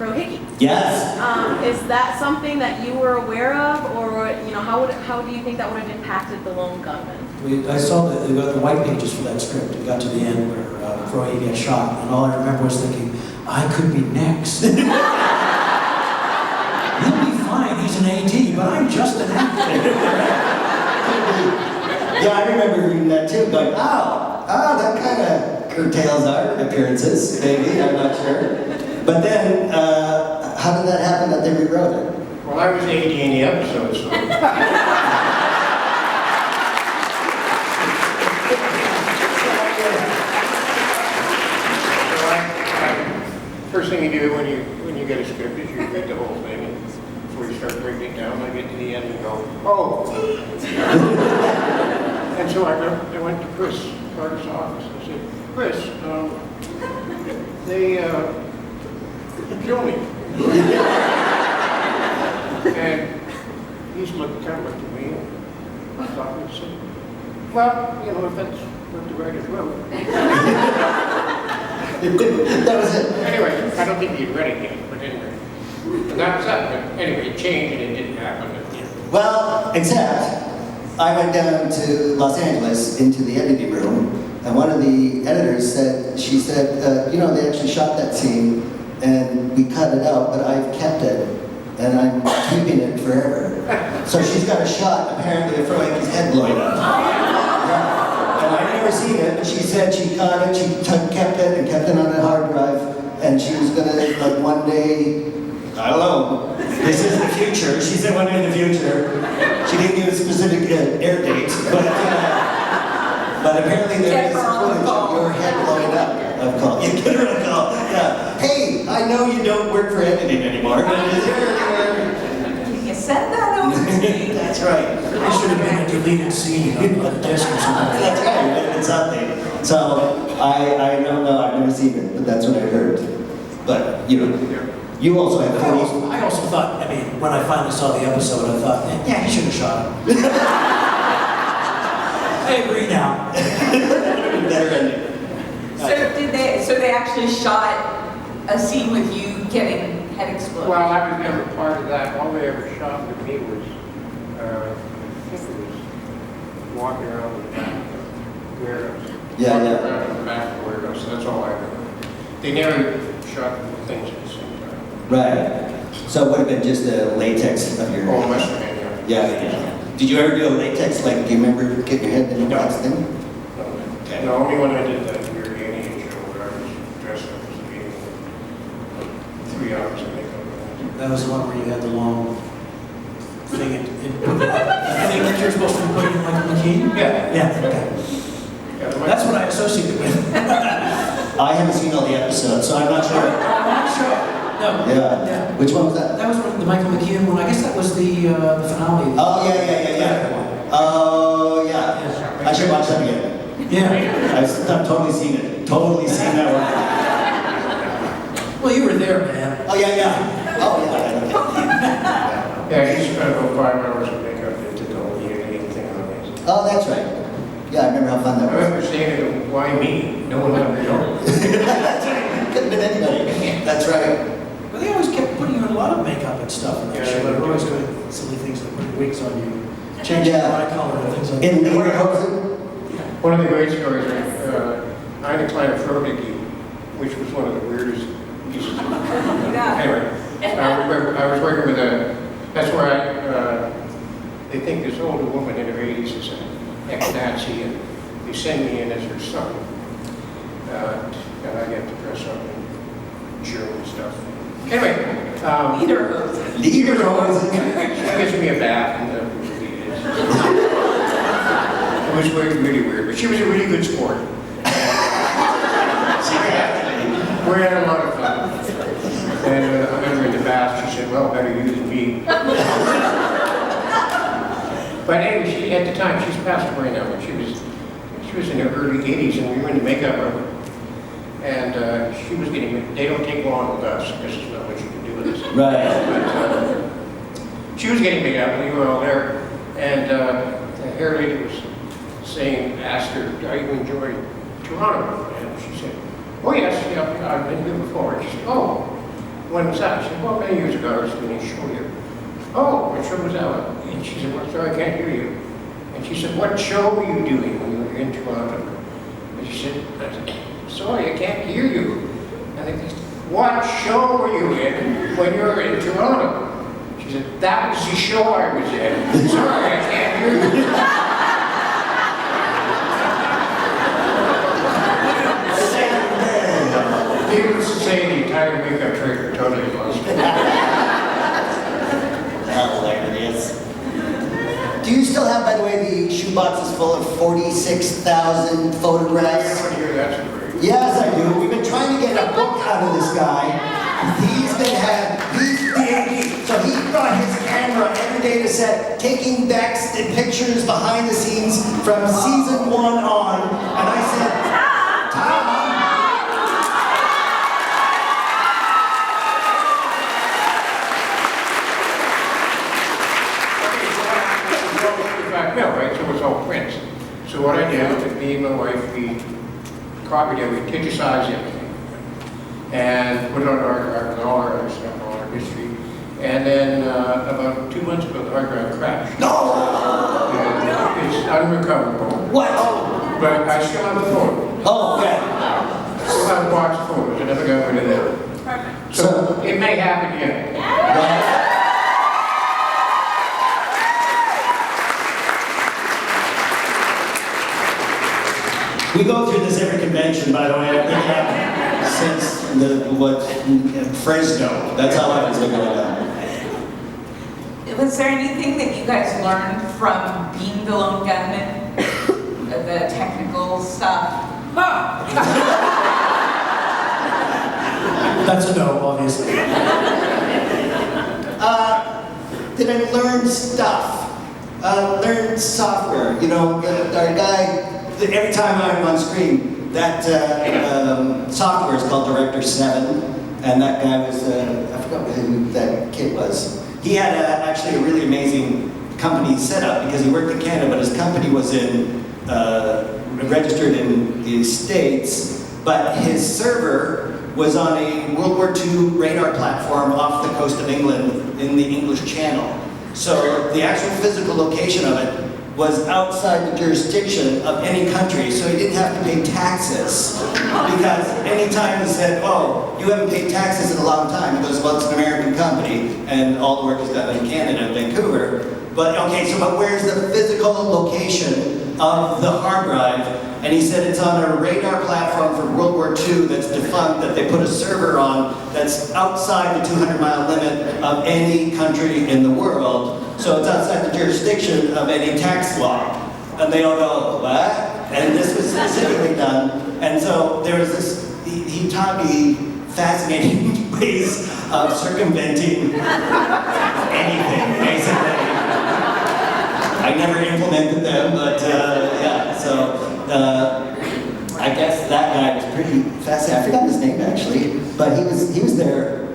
Hickey. Yes. Is that something that you were aware of, or how do you think that would have impacted the Lone Gunmen? I saw the white pages for that script. We got to the end where Froey gets shot, and all I remember was thinking, I could be next. He'll be fine, he's an AD, but I'm just an actor. Yeah, I remember reading that too, going, oh, that kind of curtails our appearances, maybe, I'm not sure. But then, how did that happen that they rewrote it? Well, I was AD in the episode, so. First thing you do when you get a script is you read the whole thing, and before you start breaking it down, I get to the end and go, oh. And so I went to Chris Carter's office and said, Chris, they killed me. And he's kind of looked at me and thought and said, well, if that's what the writers wrote. That was it. Anyway, I don't think he'd read it yet, but anyway. And that was that. But anyway, it changed and it didn't happen. Well, except, I went down to Los Angeles into the editing room, and one of the editors said, she said, they actually shot that scene, and we cut it out, but I've kept it, and I'm keeping it forever. So she's got a shot, apparently, of Froey's head blowing up. Yeah. And I've never seen it, but she said she got it, she kept it, and kept it on a hard drive, and she was gonna, like, one day, I don't know, this is the future. She said one day in the future. She didn't give a specific air date, but apparently there is footage of your head blowing up. I've called. You get her a call. Yeah. Hey, I know you don't work for editing anymore, but is there anywhere? Can you send that over to me? That's right. It should have been a deleted scene on the disc or something. That's right. It's something. So I don't know. I've never seen it, but that's what I heard. But you also have 40. I also thought, when I finally saw the episode, I thought, yeah, he should have shot him. I agree. now. Better ending. So they actually shot a scene with you getting head exploded? Well, I was never part of that. All they ever shot with me was, I think it was walking around the back of the warehouse. Yeah, Walking yeah. around in the back of the warehouse. That's all I remember. They never shot things at the same time. Right. So it would have been just the latex of your... Oh, must have been, yeah. Yeah. Did you ever do a latex, like, do you remember getting your head in the wax thing? Okay. The only one I did that year, the Indian show, where I was dressed up as a being, 3 hours of makeup. That was the one where you had the long thing I think that you're supposed to be putting in Michael McKean? Yeah. Yeah, okay. Yeah, That's what I associate it with. I haven't seen all the episodes, so I'm not sure. I'm not sure. No. Yeah. Which one was that? That was the Michael McKean one. I guess that was the finale. Oh, yeah. Oh, yeah. I should watch that again. Yeah. I've totally seen it. Totally seen that one. Well, you were there, man. Oh, yeah. Oh, yeah. Yeah, he spent about 5 hours of makeup and did all the alien thing on it. Oh, that's right. Yeah, I remember how fun I that was. remember saying, why me? No one wanted to know. That's right. Couldn't have been anybody. That's right. But they always kept putting you in a lot of makeup and stuff in that Yeah, show. They they were always do. doing silly things like putting wigs on you, changing Yeah. your eye color and things like that. In Minneapolis? One of the great stories, Eine kleine Frodige, which was one of the weirdest pieces of Anyway, I was working with that's where they think this older woman in her 80s is an ex-Nazi, and they send me in as her son. And I get to dress up in German stuff. Anyway, Lederhosen. she gives me a bath, and it was really weird, but she was a really good sport. We had a lot of fun. And I remember in the bath, she said, well, better you than me. But anyway, she, at the time, she's passed away now, but she was in her early 80s, and we were in the makeup room. And she was getting, they don't take long with us, because there's not much you can do with us. Right. But she was getting makeup, and we were all there. And the hair lady was asked her, how you enjoy Toronto? And she said, oh yes, yeah, I've been here before. She said, oh, when was that? She said, well, many years ago I was doing a show here. Oh, what show was that? And she said, well, sorry, I can't hear you. And she said, what show were you doing when you were in Toronto? And she said, sorry, I can't hear you. And they said, what show were you in when you were in Toronto? She said, that was the show I was in. Sorry, I can't hear you. Needless to say, the entire makeup trade totally lost. Hilarious. Do you still have, by the way, the shoeboxes full of 46,000 photographs? That's great. Yes, I do. We've been trying to get a book out of this guy. So he brought his camera every day to set, taking back pictures behind the scenes from season 1 on. And I said, Tom. Right? So it's all prints. So what I did was me and my wife, we copied it, we digitized everything, and put it on all our other stuff, all our history. And then about 2 months ago, the hard drive crashed. No! And it's unrecoverable. What? But I still have the photo. Oh, okay. Still have a box of photos. I never got rid of them. Perfect. So it may happen again. Right. We go through this every convention, by the way. I think since Fresno. That's how I was looking at it. Was there anything that you guys learned from being the Lone Gunmen? The technical stuff? That's a no, obviously. Did I learn stuff? Learn software. You know, our guy, every time I'm on screen, that software is called Director 7, and that guy was, I forgot who that kid was. He had actually a really amazing company set up because he worked in Canada, but his company was in registered in the States, but his server was on a World War II radar platform off the coast of England in the English Channel. So the actual physical location of it was outside the jurisdiction of any country, so he didn't have to pay taxes. Because anytime he said, oh, you haven't paid taxes in a long time, he goes, well, it's an American company, and all the work is done in Canada, Vancouver. But okay, so but where's the physical location of the hard drive? And he said it's on a radar platform for World War II that's defunct, that they put a server on that's outside the 200-mile limit of any country in the world. So it's outside the jurisdiction of any tax law. And they all go, what? And this was specifically done. And so there was this, he taught me fascinating ways of circumventing anything, basically. I never implemented them, but yeah, so I guess that guy was pretty fascinating. I forgot his name actually, but he was there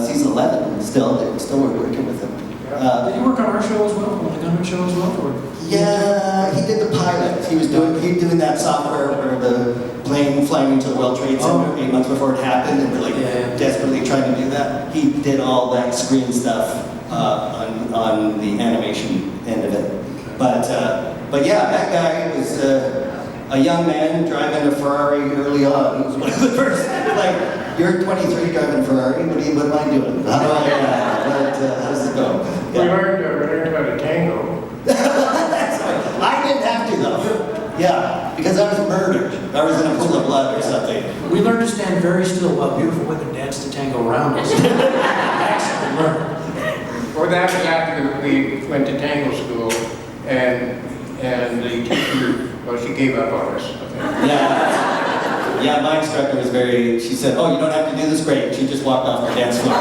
season 11 still. They still were working with him. Did he work on our show as well, on the Gunman show as well? Or? Yeah, he did the pilot. He was doing that software where the plane flying into the World Trade Center 8 months before it happened, and we're like desperately trying to do that. He did all that screen stuff on the animation end of it. But yeah, that guy was a young man driving a Ferrari early on. He was one of the first, like, you're 23 driving a Ferrari, what am I doing? How do how does it go? We learned how to tango. That's right. I didn't have to though. Yeah, because I was murdered. I was in a pool of blood or something. We learned to stand very still while beautiful women dance the tango around us. Actually learned. Or that was after we went to tango school, and the teacher, well, she gave up on us. Yeah, my instructor was she said, oh, you don't have to do this, great. She just walked off the dance floor.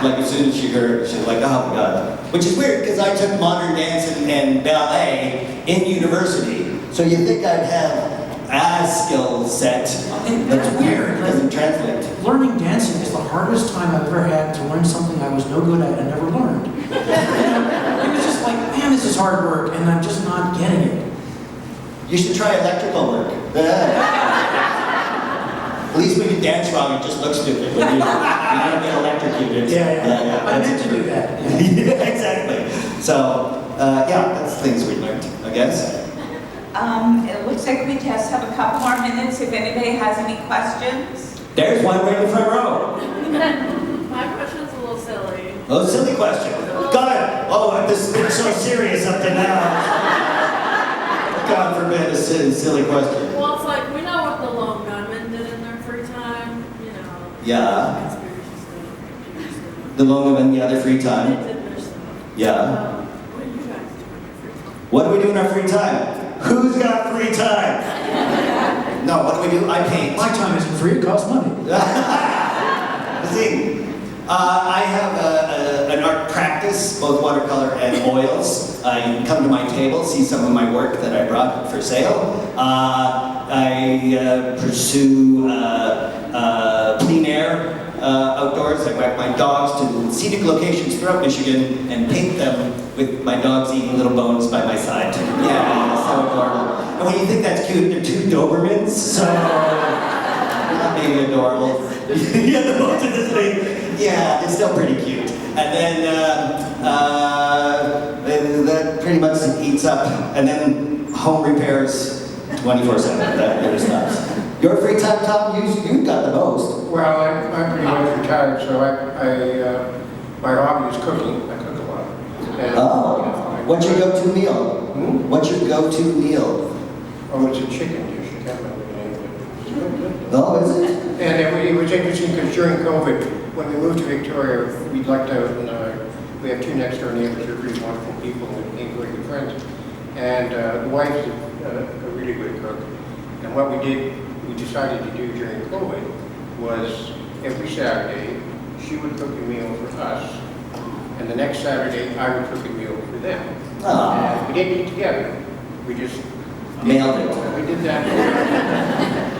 Like as soon as she heard, she was like, oh my God. Which is weird, because I took modern dance and ballet in university. So you think I'd have a skill set. That's weird. It doesn't translate. Learning dancing is the hardest time I've ever had to learn something I was no good at and never learned. It was just like, man, this is hard work, and I'm just not getting it. You should try electrical work. At least when you dance wrong, it just looks stupid. When you don't get electrocuted. Yeah. I meant to do that. Yeah, exactly. So, yeah, that's things we learned, I guess. It looks like we just have a couple more minutes if anybody has any questions. There's one right in the front row. My question's a little silly. Oh, silly question. God, oh, this has been so serious up to now. God forbid a silly question. Well, it's like, we know what the Lone Gunmen did in their free time, you know. Yeah. Conspiracy stuff. The Lone Gunmen, yeah, their free time. They did their stuff. Yeah. What do you guys do in your free time? What do we do in our free time? Who's got free time? No, what do we do? I paint. My time isn't free, it costs money. See, I have an art practice, both watercolor and oils. You can come to my table, see some of my work that I brought for sale. I pursue plein air outdoors. I walk my dogs to scenic locations throughout Michigan and paint them with my dogs eating little bones by my side. Yeah, it's so adorable. And when you think that's cute, they're two Dobermans, so not maybe adorable. Yeah, the bones of this thing. Yeah, it's still pretty cute. And then that pretty much eats up. And then home repairs 24/7. That never stops. Your free time, Tom? You got the most. Well, I'm pretty much retired, so my hobby is cooking. I cook a lot. And, What's your go-to meal? What's your go-to meal? Oh, it's a chicken dish. I can't remember the name of it. It's really good. Oh, is it? And it was interesting because during COVID, when we moved to Victoria, we lucked out, and we have two next door neighbors who are really wonderful people and became very good friends. And the wife is a really good cook. And what we decided to do during COVID was every Saturday, she would cook a meal for us, and the next Saturday, I would cook a meal for them. And we didn't eat together. We just nailed it. We did that.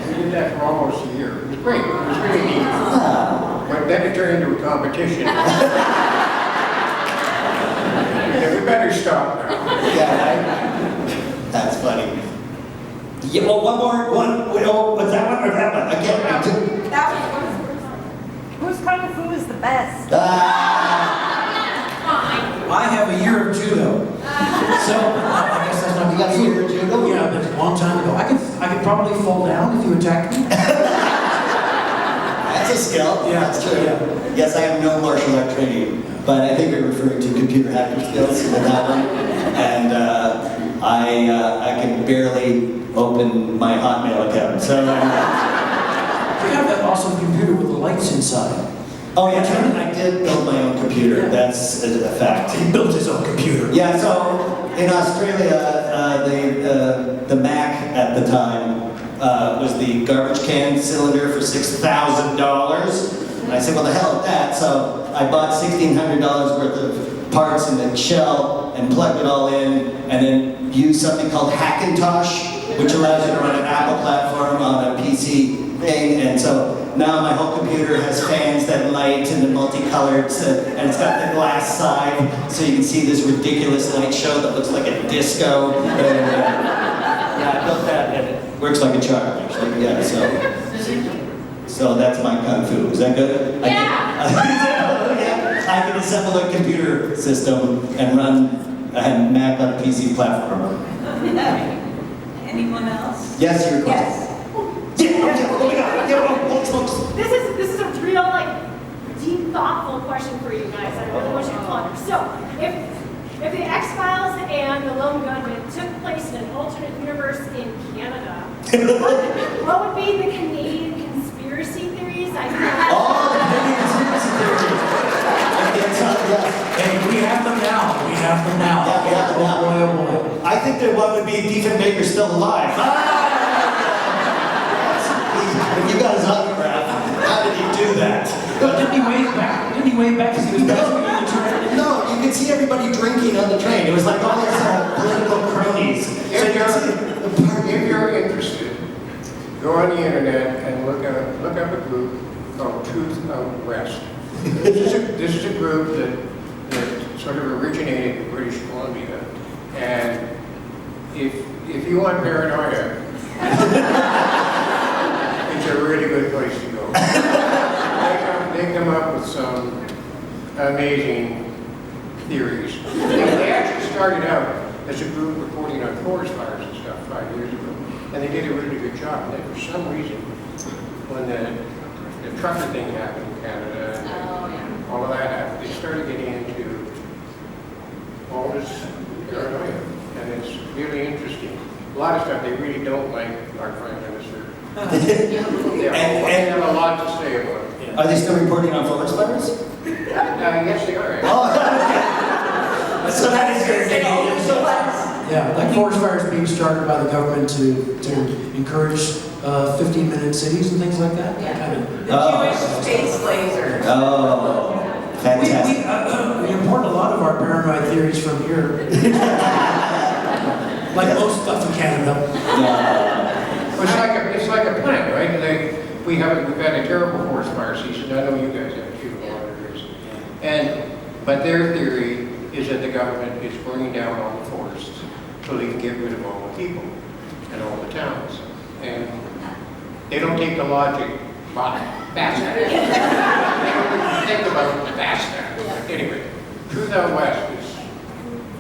We did that for almost a year. It was great. It was really neat. But then it turned into a competition. Yeah, we better stop now. Yeah, That's funny. Yeah, well, what's that one or that one? Again, That was Whose kung fu is the best? I have a year of judo. So, I guess that's not. You got a year of judo? Yeah, but it's a long time ago. I could probably fall down if you attacked me. That's a skill. Yeah, That's true. yeah. Yes, I have no martial art training, but I think you're referring to computer hacker skills with that one. And I can barely open my Hotmail account. So. You have that awesome computer with the lights inside. Oh yeah, I did build my own computer. That's a fact. He built his own computer. Yeah, so in Australia, the Mac at the time was the garbage can cylinder for $6,000. And I said, well, the hell with that. So I bought $1,600 worth of parts in the shell and plugged it all in, and then used something called Hackintosh, which allows you to run an Apple platform on a PC thing. And so now my whole computer has fans that light and the multicolored, and it's got the glass side, so you can see this ridiculous light show that looks like a disco. Yeah, I built that, and it works like a charm, actually. Yeah, so that's my kung fu. Is that good? Yeah. I can assemble a computer system and run a Mac on a PC platform. Anyone else? Yes, your question. Yes. This is a real, like, deep, thoughtful question for you guys. I really want you to ponder. So, if the X-Files and the Lone Gunmen took place in an alternate universe in Canada, what would be the Canadian conspiracy theories? Oh, the Canadian conspiracy theories. Hey, we have them now. We have them now. Yeah, we have them now. Oh boy, oh boy. I think that one would be Diefenbaker's still alive. If you got his autograph, how did he do that? Didn't he wave back? Didn't he wave back as he was passing on the train? No, you could see everybody drinking on the train. It was like all these political cronies. If you're interested, go on the internet and look up a group called Truth Out West. This is a group that sort of originated in British Columbia, and if you want paranoia, it's a really good place to go. They come up with some amazing theories. They actually started out as a group reporting on forest fires and stuff 5 years ago, and they did a really good job. And then for some reason, when the trucker thing happened in Canada, and all of that happened, they started getting into all this paranoia, and it's really interesting. A lot of stuff they really don't like our Prime Minister. They have a lot to say about it. Are they still reporting on forest fires? Yes, they are. Oh, so that is very Canadian. Yeah, like forest fires being started by the government to encourage 15-minute cities and things like that. Yeah. Kind of. Jewish space laser. Oh, fantastic. We import a lot of our paranoid theories from here. Like most stuff in Canada. Well, it's like a plant, right? We've had a terrible forest fire season. I know you guys have too, a lot of years. But their theory is that the government is burning down all the forests so they can get rid of all the people and all the towns. And they don't take the logic fast. They don't think about it fast. Anyway, Truth Out West is.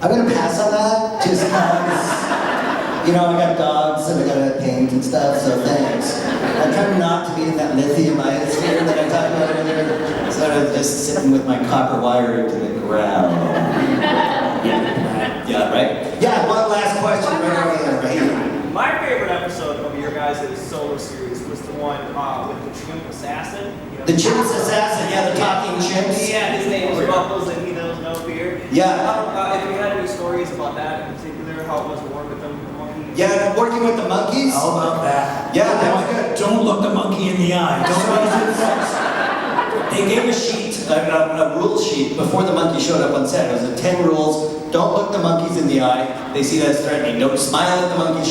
I'm gonna pass on that just because, I got dogs and I gotta paint and stuff, so thanks. I'm trying not to be in that lithium ionosphere that I talked about earlier, sort of just sitting with my copper wire into the ground. Yeah, right? Yeah, one last question right over there, right? My favorite episode of your guys' solo series was the one with the chimp assassin. The chimps assassin, yeah, the talking chimps. Yeah, his name is Ruffles and he knows no fear. Yeah. If you had any stories about that in particular, how it was to work with them, the monkeys. Yeah, working with the monkeys. How about that? Yeah, that was good. Don't look the monkey in the eye. Don't let it in the face. They gave a sheet, a rule sheet, before the monkey showed up on set. It was 10 rules. Don't look the monkeys in the eye. They see that as threatening. Don't smile at the monkey.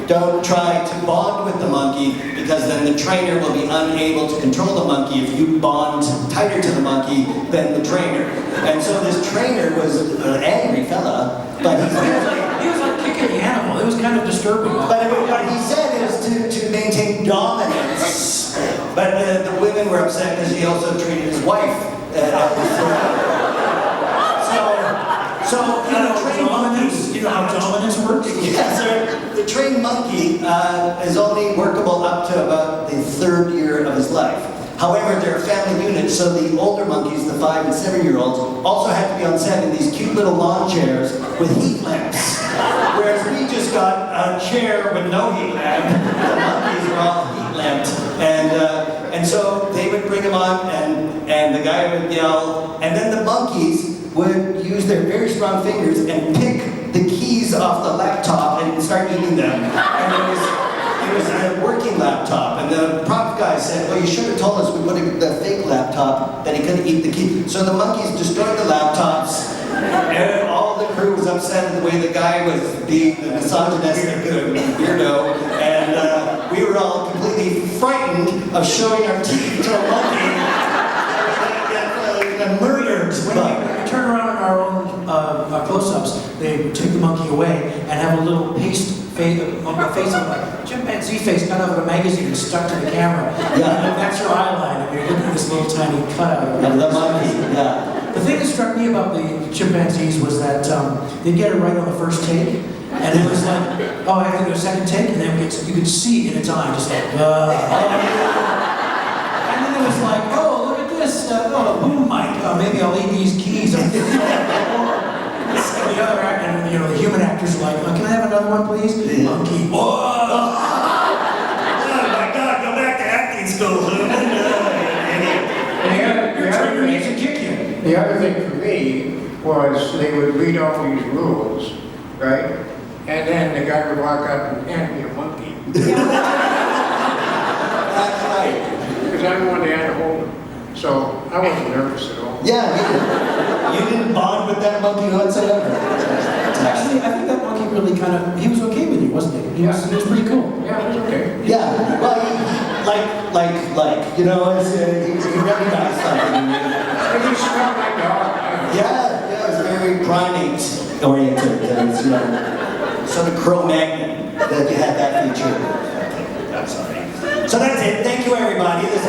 Don't try to bond with the monkey, because then the trainer will be unable to control the monkey if you bond tighter to the monkey than the trainer. And so this trainer was an angry fella, but he was like kicking the animal. It was kind kind of disturbing. But what he said is to maintain dominance. But the women were upset because he also treated his wife. So trained monkeys, you know how dominance works? Yes, sir. The trained monkey is only workable up to about the 3rd year of his life. However, they're a family unit, so the older monkeys, the 5 and 7-year-olds, also have to be on set in these cute little lawn chairs with heat lamps. Whereas we just got a chair with no heat lamp. The monkeys were all heat lamped. And so they would bring him on, and the guy would yell, and then the monkeys would use their very strong fingers and pick the keys off the laptop and start eating them. And it was a working laptop, and the prop guy said, well, you should have told us we put the fake laptop that he couldn't eat the key. So the monkeys destroyed the laptops, and all the crew was upset at the way the guy was being the misogynistic weirdo, and we were all completely frightened of showing our teeth to a monkey and murdered. When we turn around in our own close-ups, they take the monkey away and have a little face of a chimpanzee face cut out of a magazine and stuck to the camera. Yeah. And that's your eyeline, and you're looking at this little tiny cutout of And the monkey, yeah. The thing that struck me about the chimpanzees was that they'd get it right on the first take, and it was like, oh, I have to do a second take, and then you could see in its eye, just like, and then it was like, oh, look at this, boom mic, maybe I'll eat these keys. And the other actor, and the human actors are like, can I have another one, please? Monkey, whoa! Oh my God, go back to acting school. Your trainer needs to kick you. The other thing for me was they would read all these rules, right? And then the guy would walk up and hand me a monkey. That's right. Because I'm the one that had to hold him. So I wasn't nervous at all. Yeah, you didn't bond with that monkey whatsoever. Actually, I think that monkey really he was okay with you, wasn't he? He was pretty cool. Yeah, it was okay. Yeah, well, he recognized something. And he smelled like dog. Yeah, it was very primate oriented. Sort of Cro-Magnon that you had that feature. Okay, I'm sorry. So that's it. Thank you, everybody. This is